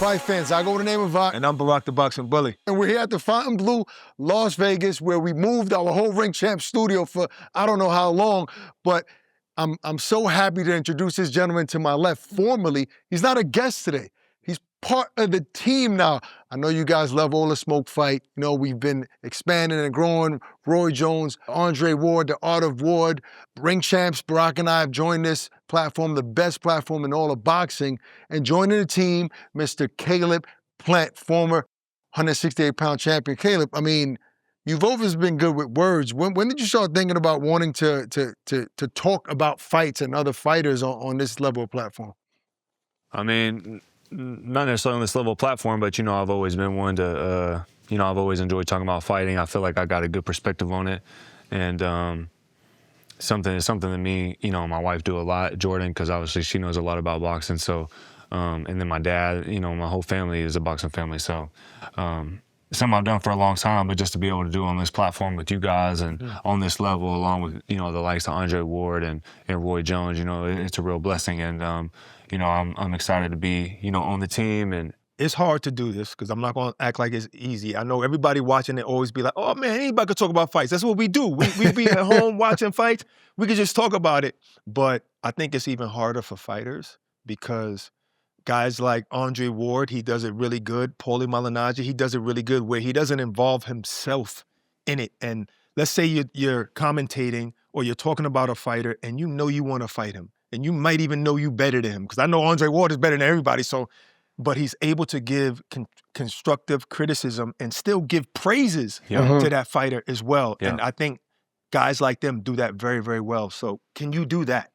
Fight fans, I go with the name of Ak. And I'm Barak the Boxing Bully. And we're here at the Fontainebleau Las Vegas, where we moved our whole Ring Champ studio for I don't know how long, but I'm so happy to introduce this gentleman to my left. Formerly, he's not a guest today. He's part of the team now. I know you guys love All the Smoke Fight. You know, we've been expanding and growing. Roy Jones, Andre Ward, The Art of Ward, Ring Champs, Barak and I have joined this platform, the best platform in all of boxing. And joining the team, Mr. Caleb Plant, former 168-pound champion. Caleb, I mean, you've always been good with words. When did you start thinking about wanting to talk about fights and other fighters on this level of platform? I mean, not necessarily on this level of platform, but, you know, I've always been one to, you know, I've always enjoyed talking about fighting. I feel like I got a good perspective on it. And something that me, you know, my wife do a lot, Jordan, because obviously she knows a lot about boxing. So, and then my dad, you know, my whole family is a boxing family. So, something I've done for a long time, but just to be able to do on this platform with you guys and on this level, along with, you know, the likes of Andre Ward and Roy Jones, you know, it's a real blessing. And, you know, I'm excited to be, you know, on the team. And it's hard to do this because I'm not going to act like it's easy. I know everybody watching it always be like, oh, man, anybody could talk about fights. That's what we do. We be at home watching fights. We could just talk about it. But I think it's even harder for fighters because guys like Andre Ward, he does it really good. Paulie Malignaggi, he does it really good where he doesn't involve himself in it. And let's say you're commentating or you're talking about a fighter and you know you want to fight him. And you might even know you better than him because I know Andre Ward is better than everybody. So, but he's able to give constructive criticism and still give praises to that fighter as well. And I think guys like them do that very, very well. So can you do that?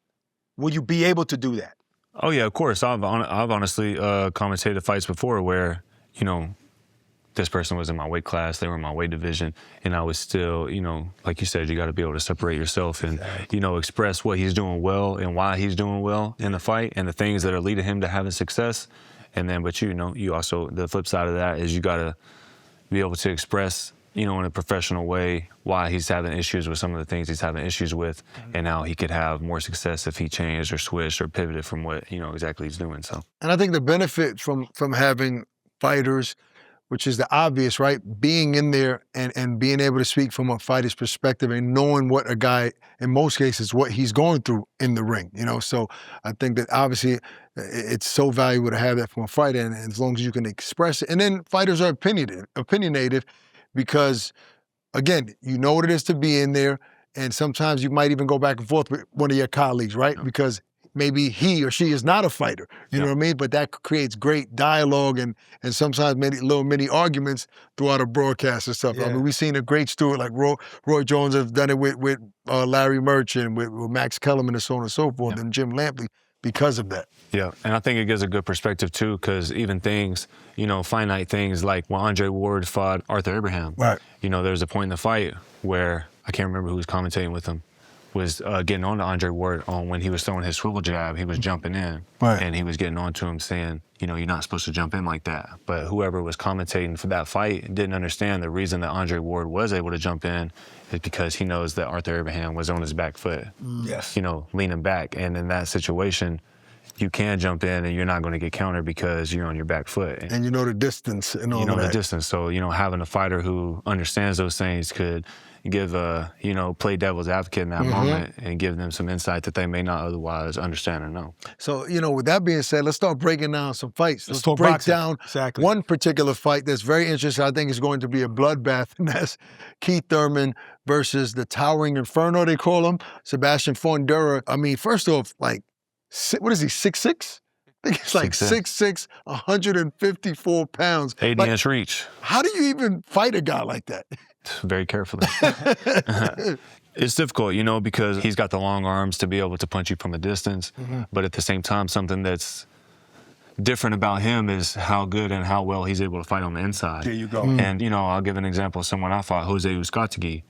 Will you be able to do that? oh yeah, of course. I've honestly commentated fights before where, you know, this person was in my weight class, they were in my weight division, and I was still, you know, like you said, you got to be able to separate yourself and, you know, express what he's doing well and why he's doing well in the fight and the things that are leading him to having success. And then, but you know, you also, the flip side of that is you got to be able to express, you know, in a professional way why he's having issues with some of the things he's having issues with and how he could have more success if he changed or switched or pivoted from what, you know, exactly he's doing. So, and I think the benefit from having fighters, which is the obvious, right? Being in there and being able to speak from a fighter's perspective and knowing what a guy, in most cases, what he's going through in the ring, you know? So I think that obviously it's so valuable to have that from a fighter, and as long as you can express it. And then fighters are opinionated because, again, you know what it is to be in there, and sometimes you might even go back and forth with one of your colleagues, right? Because maybe he or she is not a fighter, you know what I mean? But that creates great dialogue and sometimes many arguments throughout a broadcast and stuff. I mean, we've seen a great steward like Roy Jones have done it with Larry Merchant, with Max Kellerman and so on and so forth, and Jim Lampley because of that. Yeah, and I think it gives a good perspective too, because even things, you know, finite things like when Andre Ward fought Arthur Abraham, you know, there's a point in the fight where, I can't remember who was commentating with him, was getting on to Andre Ward on when he was throwing his swivel jab, he was jumping in. And he was getting on to him saying, you know, you're not supposed to jump in like that. But whoever was commentating for that fight didn't understand the reason that Andre Ward was able to jump in is because he knows that Arthur Abraham was on his back foot, you know, leaning back. And in that situation, you can jump in and you're not going to get countered because you're on your back foot. And you know the distance and all that. You know the distance. So, you know, having a fighter who understands those things could give you know, play devil's advocate in that moment and give them some insight that they may not otherwise understand or know. So, you know, with that being said, let's start breaking down some fights. Let's break boxing. down one particular fight that's very interesting. I think it's going to be a bloodbath, and that's Keith Thurman versus the Towering Inferno, they call him, Sebastian Fundora. I mean, first off, like, what is he, 6'6"? I think it's like 6'6", 154 pounds. 80-inch reach. How do you even fight a guy like that? Very carefully. It's difficult, you know, because he's got the long arms to be able to punch you from a distance. But at the same time, something that's different about him is how good and how well he's able to fight on the inside. There you go. And, you know, I'll give an example of someone I fought, Jose Uzcategui.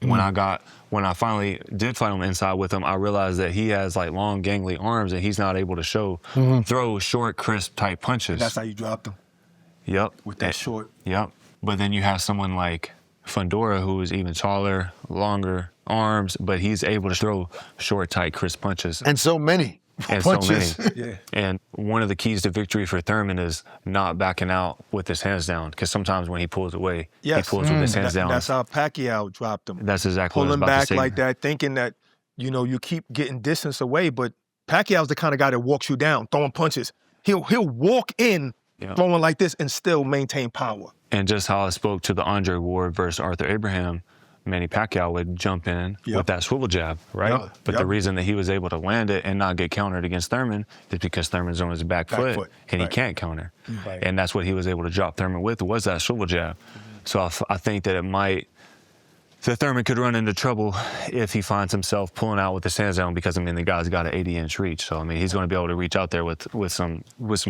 When I finally did fight on the inside with him, I realized that he has like long, gangly arms and he's not able to throw short, crisp type punches. And that's how you dropped him. Yep. With that short. Yep. But then you have someone like Fundora, who is even taller, longer arms, but he's able to throw short, tight, crisp punches. And so many. and punches. so many. Yeah. And one of the keys to victory for Thurman is not backing out with his hands down, because sometimes when he pulls away, he pulls with his hands down. That's how Pacquiao dropped him. That's exactly what I was Pulling about to back say. like that, thinking that, you know, you keep getting distance away, but Pacquiao's the kind of guy that walks you down, throwing punches. He'll walk in throwing like this and still maintain power. And just how I spoke to the Andre Ward versus Arthur Abraham, Manny Pacquiao would jump in with that swivel jab, right? But the reason that he was able to land it and not get countered against Thurman is because Thurman's on his back foot and he can't counter. And that's what he was able to drop Thurman with, was that swivel jab. So I think that that Thurman could run into trouble if he finds himself pulling out with his hands down, because, I mean, the guy's got an 80-inch reach. So, I mean, he's going to be able to reach out there with some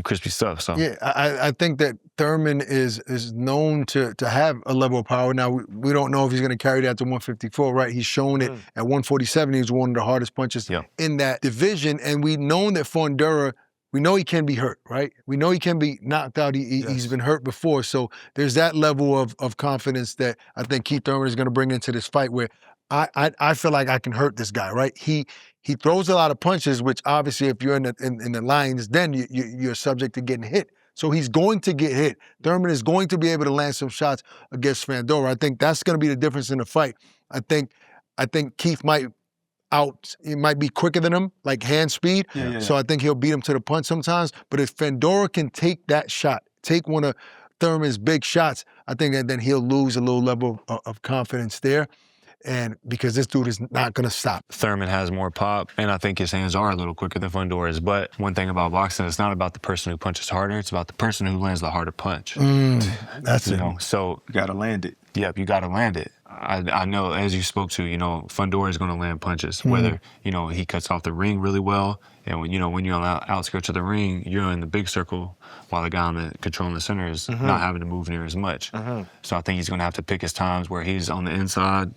crispy stuff. So yeah, I think that Thurman is known to have a level of power. Now, we don't know if he's going to carry that to 154, right? He's shown it at 147. He was one of the hardest punches in that division. And we know that Fundora, we know he can be hurt, right? We know he can be knocked out. He's been hurt before. So there's that level of confidence that I think Keith Thurman is going to bring into this fight, where I feel like I can hurt this guy, right? He throws a lot of punches, which obviously if you're in the lion's den, you're subject to getting hit. So he's going to get hit. Thurman is going to be able to land some shots against Fundora. I think that's going to be the difference in the fight. I think Keith he might be quicker than him, like hand speed. So I think he'll beat him to the punch sometimes. But if Fundora can take that shot, take one of Thurman's big shots, I think that then he'll lose a little level of confidence there. And because this dude is not going to stop. Thurman has more pop, and I think his hands are a little quicker than Fundora's. But one thing about boxing, it's not about the person who punches harder, it's about the person who lands the harder punch. That's it. So you got to land it. Yep, you got to land it. I know, as you spoke to, Fundora is going to land punches, whether, he cuts off the ring really well. And, when you're on the outskirts of the ring, you're in the big circle, while the guy controlling the center is not having to move near as much. So I think he's going to have to pick his times where he's on the inside,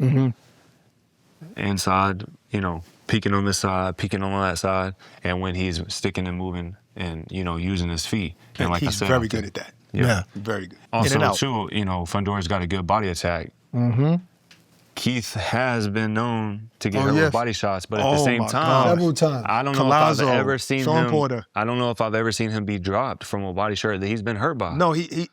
peeking on this side, peeking on that side, and when he's sticking and moving and, using his feet. And like he's I said, very good at that. Yeah. Very good. Also, too, Fundora's got a good body attack. Keith has been known to get hurt with body shots, but at the same time, several times. I don't know if I've ever seen him. I don't know if I've ever seen him be dropped from a body shot that he's been hurt by. No, he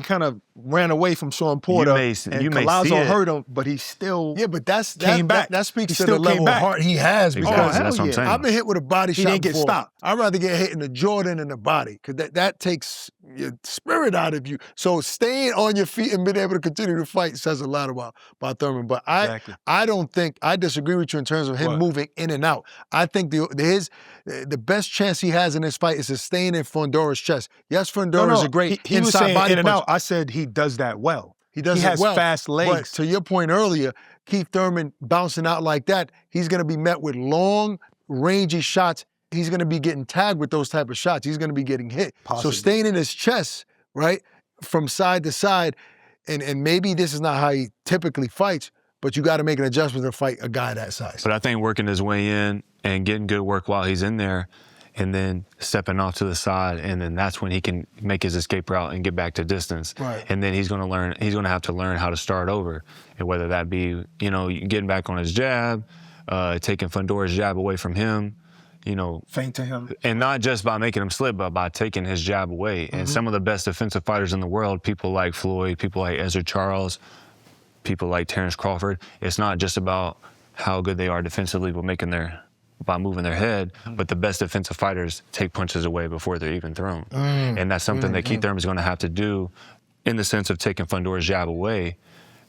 kind of ran away from Sean Porter. You may Collazo hurt him, but he still came back. That speaks to the level of heart he has. Because that's what I'm saying. I've been hit with a body shot didn't get before. stopped. I'd rather get hit in the Jordan than the body, because that takes your spirit out of you. So staying on your feet and being able to continue to fight says a lot about Thurman. But I don't think, I disagree with you in terms of him moving in and out. I think the best chance he has in this fight is to staying in Fundora's chest. Yes, Fundora is a great he was inside saying body in and puncher. out. I said he does that well. He does he it has well. fast legs. But to your point earlier, Keith Thurman bouncing out like that, he's going to be met with long, rangy shots. He's going to be getting tagged with those type of shots. He's going to be getting hit. So staying in his chest, right, from side to side, and maybe this is not how he typically fights, but you got to make an adjustment to fight a guy that size. But I think working his way in and getting good work while he's in there, and then stepping off to the side, and then that's when he can make his escape route and get back to distance. Right. And then he's going to have to learn how to start over, and whether that be, getting back on his jab, taking Fundora's jab away from him, feint to him. And not just by making him slip, but by taking his jab away. And some of the best defensive fighters in the world, people like Floyd, people like Ezra Charles, people like Terrence Crawford, it's not just about how good they are defensively by moving their head, but the best defensive fighters take punches away before they're even thrown. And that's something that Keith Thurman is going to have to do, in the sense of taking Fundora's jab away,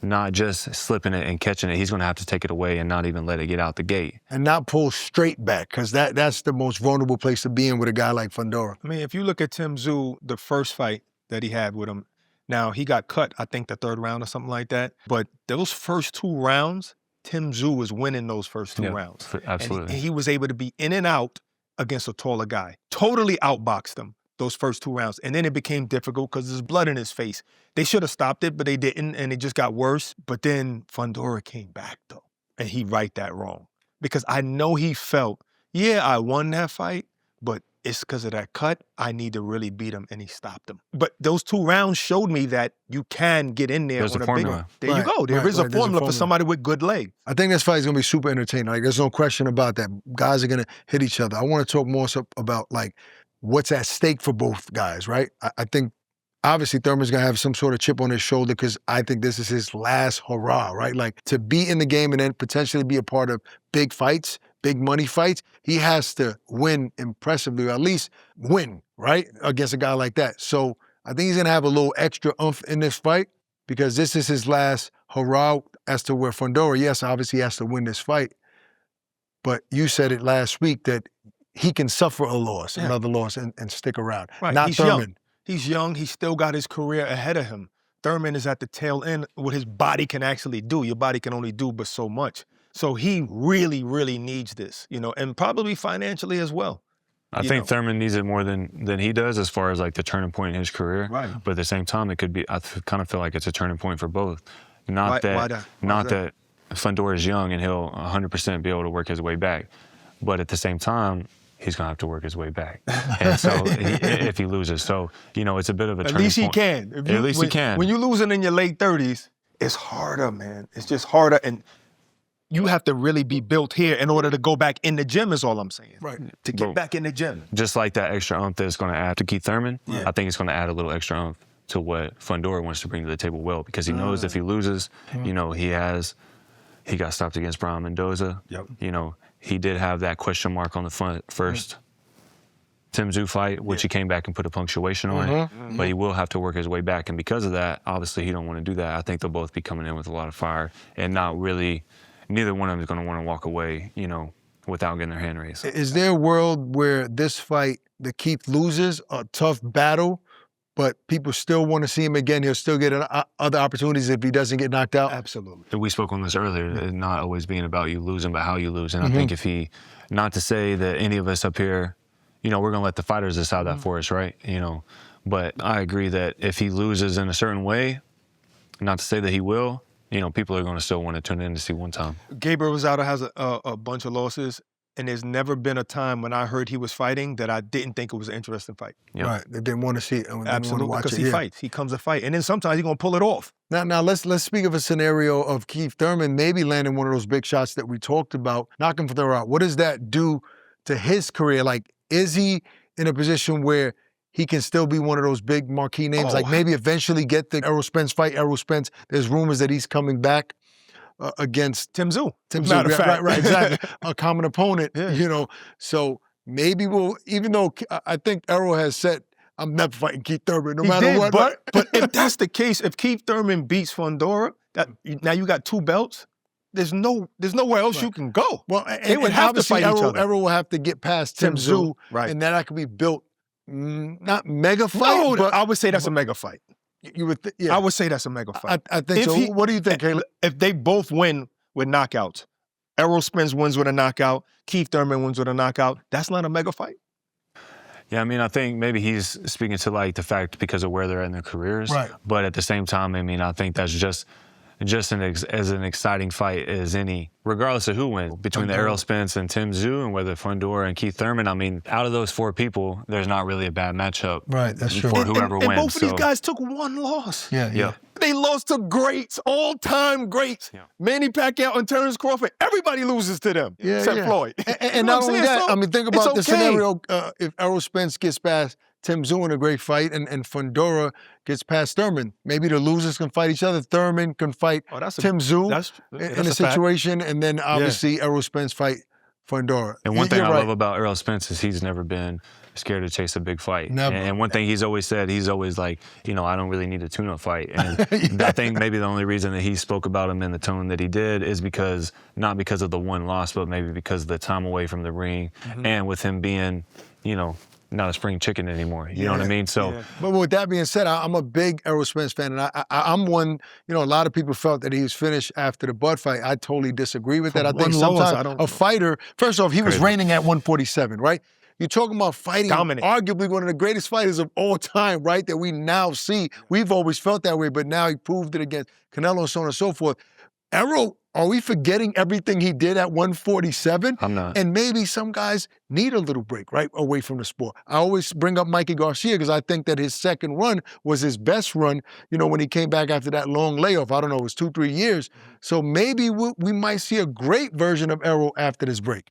not just slipping it and catching it. He's going to have to take it away and not even let it get out the gate. And not pull straight back, because that's the most vulnerable place to be in with a guy like Fundora. I mean, if you look at Tim Tszyu, the first fight that he had with him, now he got cut, I think the third round or something like that, but those first 2 rounds, Tim Tszyu was winning those first 2 rounds. Absolutely. And he was able to be in and out against a taller guy. Totally outboxed him those first 2 rounds. And then it became difficult because there's blood in his face. They should have stopped it, but they didn't, and it just got worse. But then Fundora came back, though, and he righted that wrong. Because I know he felt, I won that fight, but it's because of that cut. I need to really beat him, and he stopped him. But those 2 rounds showed me that you can get in there There's on a a big formula. one. There you go. There is a formula for somebody with good legs. I think this fight is going to be super entertaining. Like, there's no question about that. Guys are going to hit each other. I want to talk more about, like, what's at stake for both guys, right? I think, obviously, Thurman's going to have some sort of chip on his shoulder because I think this is his last hurrah, right? Like, to be in the game and then potentially be a part of big fights, big money fights, he has to win impressively, or at least win, right, against a guy like that. So I think he's going to have a little extra oomph in this fight because this is his last hurrah as to where Fundora, yes, obviously he has to win this fight. But you said it last week that he can suffer a loss, another loss, and stick around. Right. Not He's Thurman. young. He's young. He's still got his career ahead of him. Thurman is at the tail end. What his body can actually do. Your body can only do but so much. So he really, really needs this, you know, and probably financially as well. I think Thurman needs it more than he does as far as like the turning point in his career. Right. But at the same time, it could be, I kind of feel like it's a turning point for both. Not that Fundora is young and he'll 100% be able to work his way back. But at the same time, he's going to have to work his way back. And so if he loses. So, you know, it's a bit of a turning point. At least he can. At least he can. When you're losing in your late 30s, it's harder, man. It's just harder. And you have to really be built here in order to go back in the gym is all I'm saying. Right. To get back in the gym. Just like that extra oomph that it's going to add to Keith Thurman, I think it's going to add a little extra oomph to what Fundora wants to bring to the table because he knows if he loses, you know, he got stopped against Brian Mendoza. Yep. You know, he did have that question mark on the first Tim Tszyu fight, which he came back and put a punctuation on, but he will have to work his way back. And because of that, obviously he don't want to do that. I think they'll both be coming in with a lot of fire and not really, neither one of them is going to want to walk away, you know, without getting their hand raised. Is there a world where this fight, the Keith loses, a tough battle, but people still want to see him again? He'll still get other opportunities if he doesn't get knocked out? Absolutely. We spoke on this earlier, it not always being about you losing, but how you lose. And I think if he, not to say that any of us up here, you know, we're going to let the fighters decide that for us, right? You know, but I agree that if he loses in a certain way, not to say that he will, you know, people are going to still want to tune in to see one time. Gabriel Rosado has a bunch of losses, and there's never been a time when I heard he was fighting that I didn't think it was an interesting fight. Yep. Right, they didn't want to see it. Absolutely, because he fights. He comes to fight. And then sometimes he's going to pull it off. Now let's speak of a scenario of Keith Thurman maybe landing one of those big shots that we talked about, knocking Fundora out. What does that do to his career? Like, is he in a position where he can still be one of those big marquee names, like maybe eventually get the Errol Spence fight? Errol Spence, there's rumors that he's coming back against Tim Tszyu. Matter of fact. Right, exactly. A common opponent, you know. So maybe we'll, even though I think Errol has said, I'm never fighting Keith Thurman, no matter what. But if that's the case, if Keith Thurman beats Fundora, now you got 2 belts. There's nowhere else you can go. Well, they would have to fight each other. Errol will have to get past Tim Tszyu, and then that could be built. Not mega fight, but I would say that's a mega fight. You would, I would say that's a mega fight. I think so. What do you think, Caleb? If they both win with knockouts, Errol Spence wins with a knockout, Keith Thurman wins with a knockout, that's not a mega fight. Yeah, I mean, I think maybe he's speaking to like the fact because of where they're at in their careers. Right. But at the same time, I mean, I think that's just as an exciting fight as any, regardless of who wins, between the Errol Spence and Tim Tszyu and whether Fundora and Keith Thurman. I mean, out of those 4 people, there's not really a bad matchup. Right, that's true. For whoever wins. And both of these guys took 1 loss. Yeah. They lost to greats, all-time greats. Yeah. Manny Pacquiao and Terrence Crawford. Everybody loses to them, except Floyd. And not only that, I mean, think about the scenario if Errol Spence gets past Tim Tszyu in a great fight and Fundora gets past Thurman. Maybe the losers can fight each other. Thurman can fight Tim Tszyu in a situation, and then obviously Errol Spence fight Fundora. And one thing I love about Errol Spence is he's never been scared to chase a big fight. Never. And one thing he's always said, he's always like, you know, I don't really need a tune-up fight. And I think maybe the only reason that he spoke about him in the tone that he did is because, not because of the 1 loss, but maybe because of the time away from the ring and with him being, you know, not a spring chicken anymore. You know what I mean? So, but with that being said, I'm a big Errol Spence fan, and I'm one. You know, a lot of people felt that he was finished after the Bud fight. I totally disagree with that. I think sometimes a fighter, first off, he was reigning at 147, right? You're talking about fighting arguably one of the greatest fighters of all time, right? That we now see. We've always felt that way, but now he proved it against Canelo and so on and so forth. Errol, are we forgetting everything he did at 147? I'm not. And maybe some guys need a little break, right, away from the sport. I always bring up Mikey Garcia because I think that his second run was his best run, you know, when he came back after that long layoff. I don't know, it was 2-3 years. So maybe we might see a great version of Errol after this break.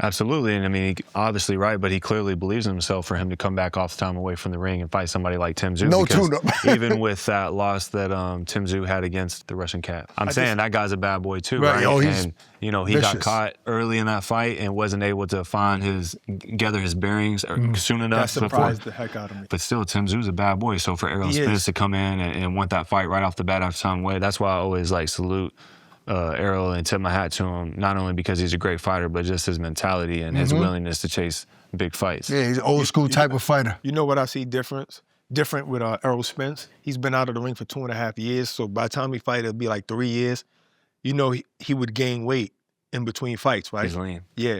Absolutely, and I mean, obviously right, but he clearly believes in himself for him to come back off the time away from the ring and fight somebody like Tim Tszyu. No tune-up. Even with that loss that Tim Tszyu had against the Russian cat. I'm saying that guy's a bad boy too, right? Oh, and, you know, he vicious. got caught early in that fight and wasn't able to gather his bearings soon enough. That surprised the heck out of me. But still, Tim Tszyu's a bad boy. So for Errol Spence to come in and want that fight right off the bat after time away, that's why I always like salute Errol and tip my hat to him, not only because he's a great fighter, but just his mentality and his willingness to chase big fights. Yeah, he's an old school type of fighter. You know what I see different with Errol Spence? He's been out of the ring for 2.5 years, so by the time he fight, it'll be like 3 years. You know he would gain weight in between fights, right? He's lean. Yeah,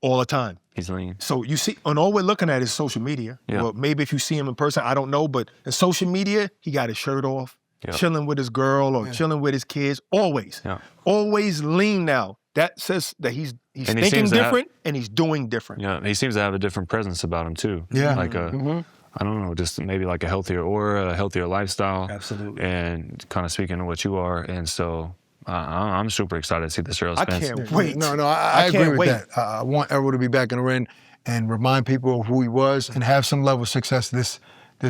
all the time. He's lean. So you see, and all we're looking at is social media. Yeah. Well, maybe if you see him in person, I don't know, but in social media, he got his shirt off. Yep. Chilling with his girl or chilling with his kids, always. Yeah. Always lean now. That says that he's thinking different and he's doing different. Yeah, he seems to have a different presence about him too. Yeah. Like I don't know, just maybe like a healthier aura, a healthier lifestyle. Absolutely. And kind of speaking to what you are. And so I'm super excited to see this Errol I Spence. can't wait. No, I agree with wait. that. I want Errol to be back in the ring and remind people of who he was and have some level of success this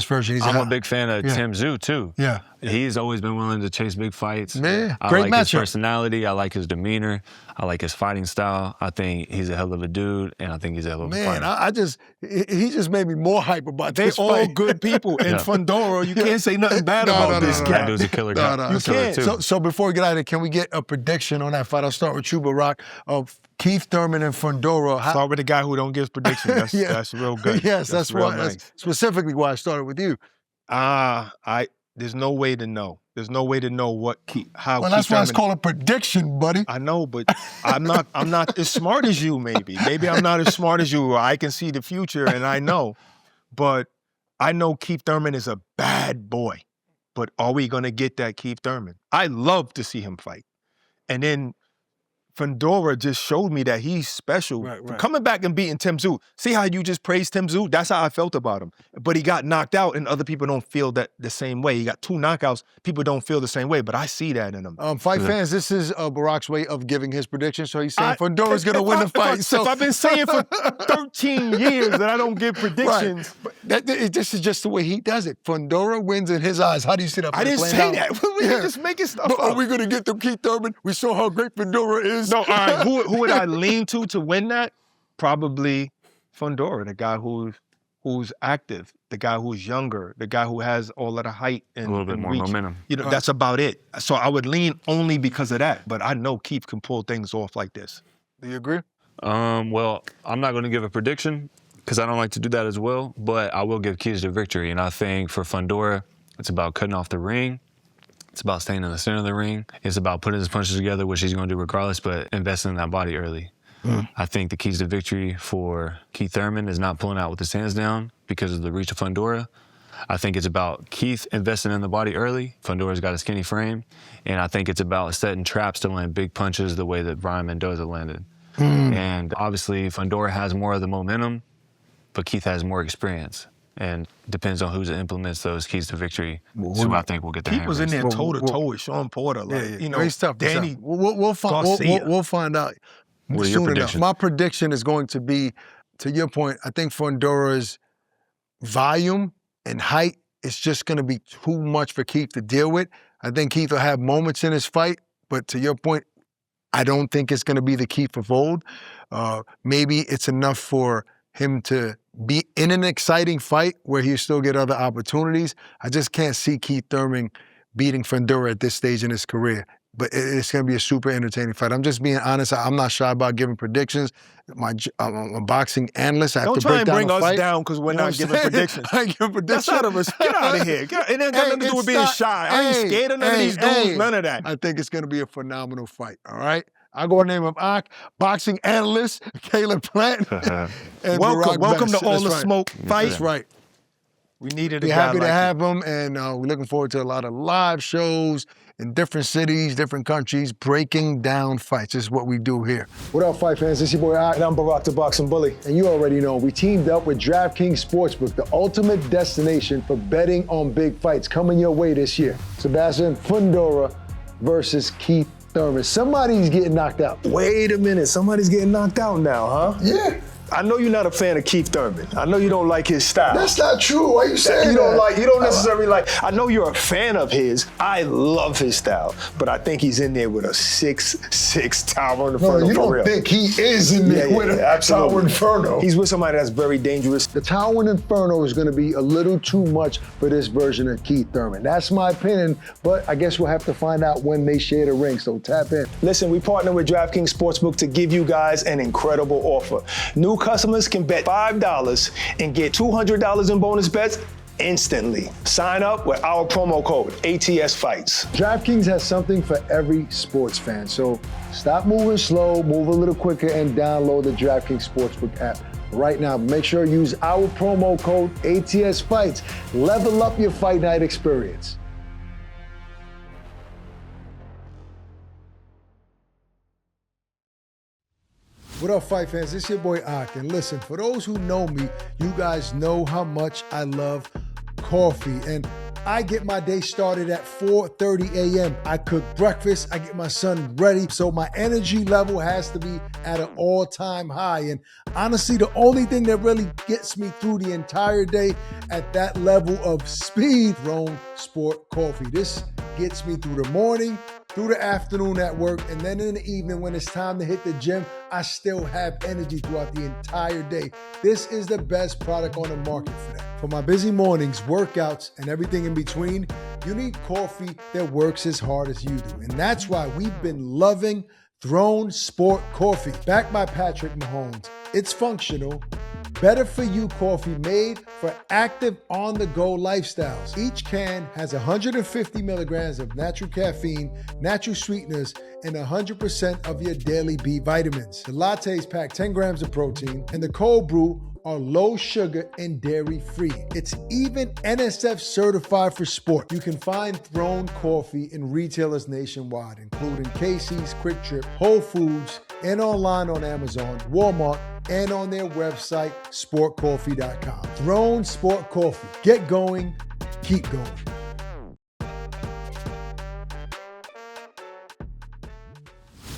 version. I'm a big fan of Tim Tszyu too. Yeah. He's always been willing to chase big fights. Yeah, I great like matchup. his personality. I like his demeanor. I like his fighting style. I think he's a hell of a dude, and I think he's a hell of a fighter. Man, he just made me more hype about They this all fight. good people. And Fundora, you can't say nothing bad about this That cat. dude's a killer guy. You can't. So before we get out of here, can we get a prediction on that fight? I'll start with you, Barak, of Keith Thurman and Fundora. Start with the guy who don't give predictions. That's real good. Yes, that's real why. nice. That's specifically why I started with you. There's no way to know. There's no way to know how. Well, that's Keith why it's Thurman- called a prediction, buddy. I know, but I'm not as smart as you. Maybe I'm not as smart as you. I can see the future, and I know. But I know Keith Thurman is a bad boy. But are we gonna get that Keith Thurman? I love to see him fight, and then Fundora just showed me that he's special. Right. For coming back and beating Tim Tszyu. See how you just praised Tim Tszyu? That's how I felt about him. But he got knocked out, and other people don't feel that the same way. He got 2 knockouts. People don't feel the same way, but I see that in him. Fight fans, this is Barak's way of giving his prediction. So he's saying Fundora's going to win the fight. If I've been saying for 13 years that I don't give predictions. Right. But this is just the way he does it. Fundora wins in his eyes. How do you see that? I didn't say that. We're just making stuff But up. are we going to get to Keith Thurman? We saw how great Fundora is. No, all right. Who would I lean to win that? Probably Fundora, the guy who's active, the guy who's younger, the guy who has all of the height and A little bit more reach. momentum. You know, that's about it. So I would lean only because of that. But I know Keith can pull things off like this. Do you agree? Well, I'm not going to give a prediction because I don't like to do that as well, but I will give Keith the victory. And I think for Fundora, it's about cutting off the ring. It's about staying in the center of the ring. It's about putting his punches together, which he's going to do regardless, but investing in that body early. I think the keys to victory for Keith Thurman is not pulling out with his hands down because of the reach of Fundora. I think it's about Keith investing in the body early. Fundora's got a skinny frame. And I think it's about setting traps to land big punches the way that Brian Mendoza landed. And obviously, Fundora has more of the momentum, but Keith has more experience. And depends on who implements those keys to victory. So I think we'll get the Keith was in there Well, toe-to-toe with Sean Porter. Like, you know, He's tough. Danny We'll find out What are your soon enough. predictions? My prediction is going to be, to your point, I think Fundora's volume and height is just going to be too much for Keith to deal with. I think Keith will have moments in his fight, but to your point, I don't think it's going to be the Keith of old. Maybe it's enough for him to be in an exciting fight where he'll still get other opportunities. I just can't see Keith Thurman beating Fundora at this stage in his career. But it's going to be a super entertaining fight. I'm just being honest. I'm not shy about giving predictions. I'm a boxing analyst. I have Don't to try break and down bring a us fight. down because we're You know not what giving I'm saying? predictions. I ain't giving predictions. That's not of get out of here. It ain't got nothing to do with being shy. I ain't scared of none of these dudes, none of that. I think it's going to be a phenomenal fight, all right? I go by the name of Ak, boxing analyst, Caleb Plant. And Barak Welcome Best. to All That's the right. Smoke Fight. That's right. We needed a We're guy happy like to you. have him, and we're looking forward to a lot of live shows in different cities, different countries, breaking down fights. This is what we do here. What up, fight fans? This is your boy Ak. And I'm Barak, the boxing bully. And you already know, we teamed up with DraftKings Sportsbook, the ultimate destination for betting on big fights, coming your way this year. Sebastian Fundora versus Keith Thurman. Somebody's getting knocked out. Wait a minute, somebody's getting knocked out now, huh? Yeah. I know you're not a fan of Keith Thurman. I know you don't like his style. That's not true. Why are you saying You that? don't necessarily like. I know you're a fan of his. I love his style, but I think he's in there with a 6'6" Tower Inferno. No, you for don't real. think he is in there with a Tower Inferno. He's with somebody that's very dangerous. The Tower Inferno is going to be a little too much for this version of Keith Thurman. That's my opinion, but I guess we'll have to find out when they share the ring, so tap in. Listen, we partner with DraftKings Sportsbook to give you guys an incredible offer. New customers can bet $5 and get $200 in bonus bets instantly. Sign up with our promo code ATS Fights. DraftKings has something for every sports fan, so stop moving slow, move a little quicker, and download the DraftKings Sportsbook app right now. Make sure you use our promo code ATS Fights. Level up your fight night experience. What up, fight fans? It's your boy Ak. And listen, for those who know me, you guys know how much I love coffee. And I get my day started at 4:30 a.m. I cook breakfast, I get my son ready, so my energy level has to be at an all-time high. And honestly, the only thing that really gets me through the entire day at that level of speed, Throne Sport Coffee. This gets me through the morning, through the afternoon at work, and then in the evening when it's time to hit the gym, I still have energy throughout the entire day. This is the best product on the market for that. For my busy mornings, workouts, and everything in between, you need coffee that works as hard as you do. And that's why we've been loving Throne Sport Coffee. Backed by Patrick Mahomes, it's functional, better for you coffee made for active on-the-go lifestyles. Each can has 150 milligrams of natural caffeine, natural sweeteners, and 100% of your daily B vitamins. The lattes pack 10 grams of protein, and the cold brew are low sugar and dairy free. It's even NSF certified for sport. You can find Throne Coffee in retailers nationwide, including Casey's, Quick Trip, Whole Foods, and online on Amazon, Walmart, and on their website, sportcoffee.com. Throne Sport Coffee. Get going, keep going.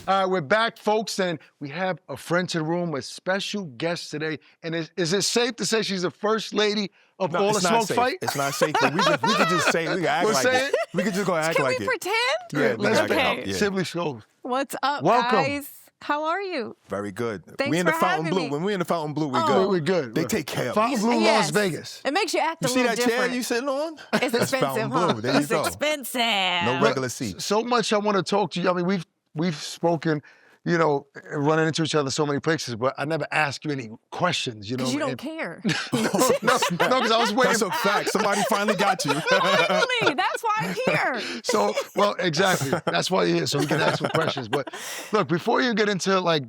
All right, we're back, folks, and we have a friend to the room, a special guest today. And is it safe to say she's the first lady of All the Smoke Fight? It's not safe, but we could just say it. We can act like it. We could just go act like it. Can we pretend? Yeah, Let's act like it. go. Sibley Scoles. What's up, Welcome. guys? How are you? Very good. Thanks we in the for Fountain having Blue. me. When we in the Fountain Blue, we Oh. good. We're good. They take care of us. Fontainebleau Las Yes. Vegas. It makes you act You a see little that chair different. you sitting on? It's That's expensive, Fountain huh? Blue. There you It's go. expensive. No regular seats. So much I want to talk to you. I mean, we've spoken, you know, running into each other so many places, but I never ask you any questions, you know. Because you don't and- care. No, because I was waiting. That's a fact. Somebody finally got you. Really? That's why I'm here. So, well, exactly. That's why you're here, so we can ask some questions. But look, before you get into like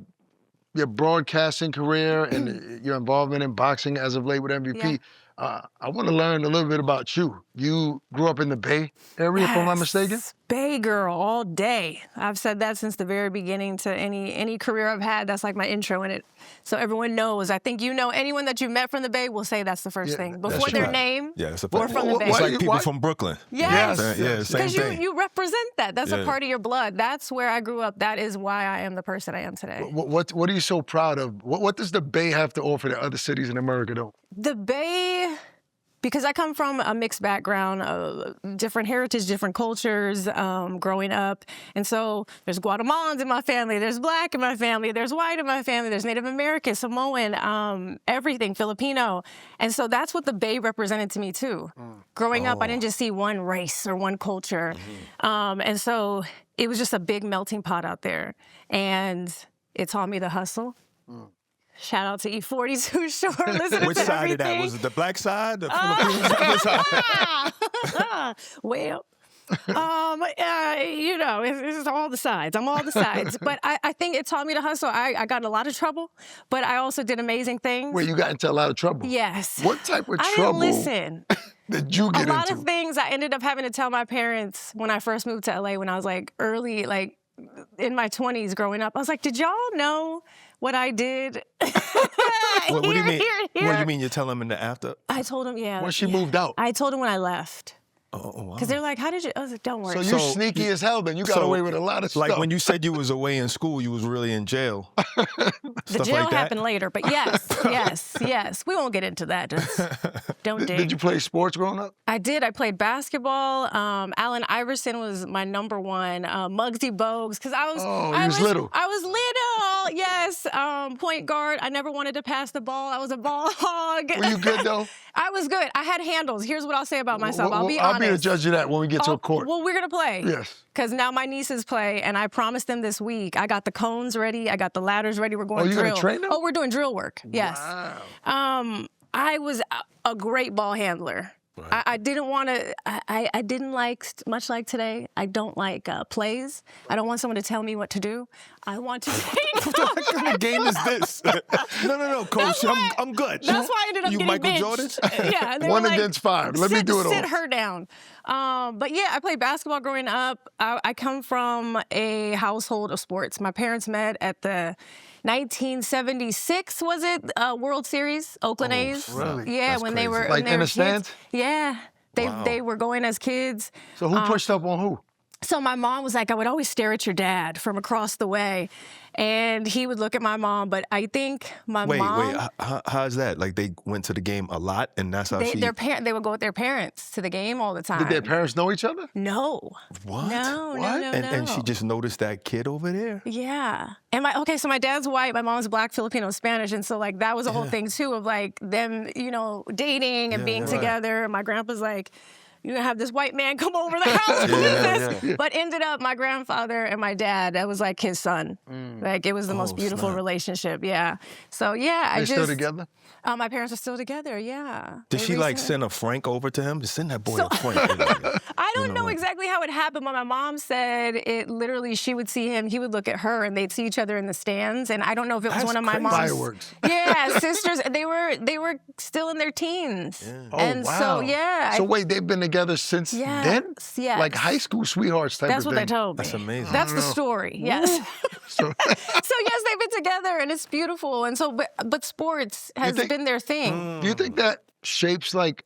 your broadcasting career and your involvement in boxing as of late with MVP, I want to learn a little bit about you. You grew up in the Bay Area, if I'm not mistaken? Yes. Bay girl all day. I've said that since the very beginning to any career I've had. That's like my intro in it. So everyone knows. I think you know anyone that you met from the Bay will say that's the first thing. Before their true. name, Yeah, it's a we're fact. from the Bay. It's Why- like people from Brooklyn. Yes. Yeah, same Because thing. you represent that. That's Yeah. a part of your blood. That's where I grew up. That is why I am the person I am today. What are you so proud of? What does the Bay have to offer that other cities in America don't? The Bay, because I come from a mixed background, different heritage, different cultures growing up. And so there's Guatemalans in my family, there's Black in my family, there's white in my family, there's Native American, Samoan, everything, Filipino. And so that's what the Bay represented to me too. Growing up, I didn't just see one race or one culture. And so it was just a big melting pot out there. And it taught me to hustle. Shout out to E40's who's sure listening Which to side of that? everything. Was it the black side? The Filipino side? Well, you know, it's all the sides. I'm all the sides. But I think it taught me to hustle. I got in a lot of trouble, but I also did amazing things. Where you got into a lot of trouble? Yes. What type of I trouble? didn't listen. did you get into? A lot into? of things I ended up having to tell my parents when I first moved to LA when I was like early, like in my 20s growing up. I was like, did y'all know what I did? What do you mean? Here. What do you mean? You tell them in the after? I told them, yeah. When she moved out. I told them when I left. Oh, wow. Because they're like, how did you? I was like, don't worry. So you're sneaky as hell then. You got away with a lot of stuff. Like when you said you was away in school, you was really in jail. The jail like that? happened later, but yes. We won't get into that. Just don't dig. Did you play sports growing up? I did. I played basketball. Allen Iverson was my number one. Muggsy Bogues, because I was. Oh, you was little. I was little. Yes. Point guard. I never wanted to pass the ball. I was a ball hog. Were you good though? I was good. I had handles. Here's what I'll say about myself. I'll be honest. I'll be the judge of that when we get to a court. Well, we're gonna play. Yes. Because now my nieces play, and I promised them this week. I got the cones ready. I got the ladders ready. We're going you're drill. gonna train them? Oh, we're doing drill work. Yes. Wow. I was a great ball handler. Right. I didn't want to. I didn't like, much like today. I don't like plays. I don't want someone to tell me what to do. I want to. What kind of game is this? No, coach. I'm good. That's why I ended up you getting Michael benched. Jordan? Yeah. And they One were like, against five. Let me do it all. Sit her down. But yeah, I played basketball growing up. I come from a household of sports. My parents met at the 1976, was it, World Series, Oakland A's? Really? Yeah, That's when crazy. they were Like in the kids. stands? Yeah, they were going as kids. So who pushed up on who? So my mom was like, I would always stare at your dad from across the way, and he would look at my mom. But I think my mom. Wait, how's that? Like they went to the game a lot, and that's how she. They would go with their parents to the game all the time. Did their parents know each other? No. What? No. And she just noticed that kid over there. Yeah. And so my dad's white, my mom's black, Filipino, Spanish, and so like that was a whole thing too of like them, dating and being together. And my grandpa's like, you're gonna have this white man come over the house. But ended up my grandfather and my dad, that was like his son. Like it was the most beautiful relationship. Yeah. So yeah, They still together? My parents are still together. Yeah. Did she like send a franc over to him? Just send that boy a franc. I don't know exactly how it happened, but my mom said it literally, she would see him, he would look at her, and they'd see each other in the stands. And I don't know if it was one of my mom's fireworks. Yeah, sisters. They were still in their teens. Yeah. Oh, and wow. so yeah. So wait, they've been together since then? Yes. Like high school sweethearts type That's of what thing. they told me. That's amazing. That's the story. Yes. So yes, they've been together, and it's beautiful. And so, but sports has been their thing. Do you think that shapes like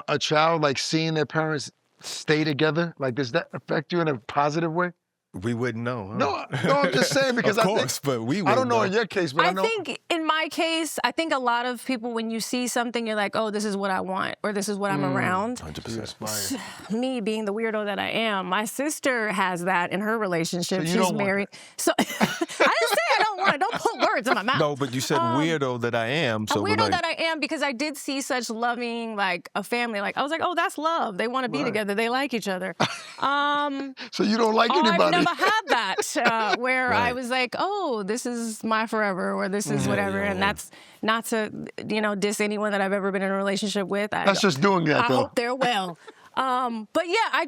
a child, like seeing their parents stay together? Like, does that affect you in a positive way? We wouldn't know. Huh? No, I'm just saying because of course, but we wouldn't I don't know in your case, but I know. think in my case, I think a lot of people, when you see something, you're like, oh, this is what I want, or this is what I'm around. 100%. Me being the weirdo that I am, my sister has that in her relationship. So you She's don't want married. So I didn't say I don't want it. Don't put words in my mouth. No, but you said weirdo that I am. So a weirdo like, that I am, because I did see such loving, like a family. Like I was like, oh, that's love. They want to be together. They like each other. So you don't like anybody? I've never had that. Where I was like, oh, this is my forever, or this is whatever. And that's not to, diss anyone that I've ever been in a relationship with. That's just doing that, I though. hope they're well. But yeah,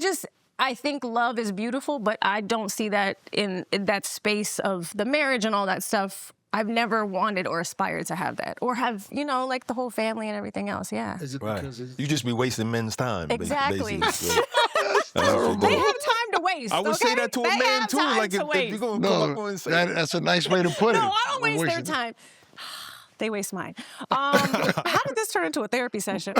I think love is beautiful, but I don't see that in that space of the marriage and all that stuff. I've never wanted or aspired to have that, or have, like the whole family and everything else. Yeah. Is it because you just be wasting men's time? Exactly. Basically. They have time to waste. I would say that to a man too. Like if you're gonna come up and say that's a nice way to put it. No, I don't waste their time. They waste mine. How did this turn into a therapy session?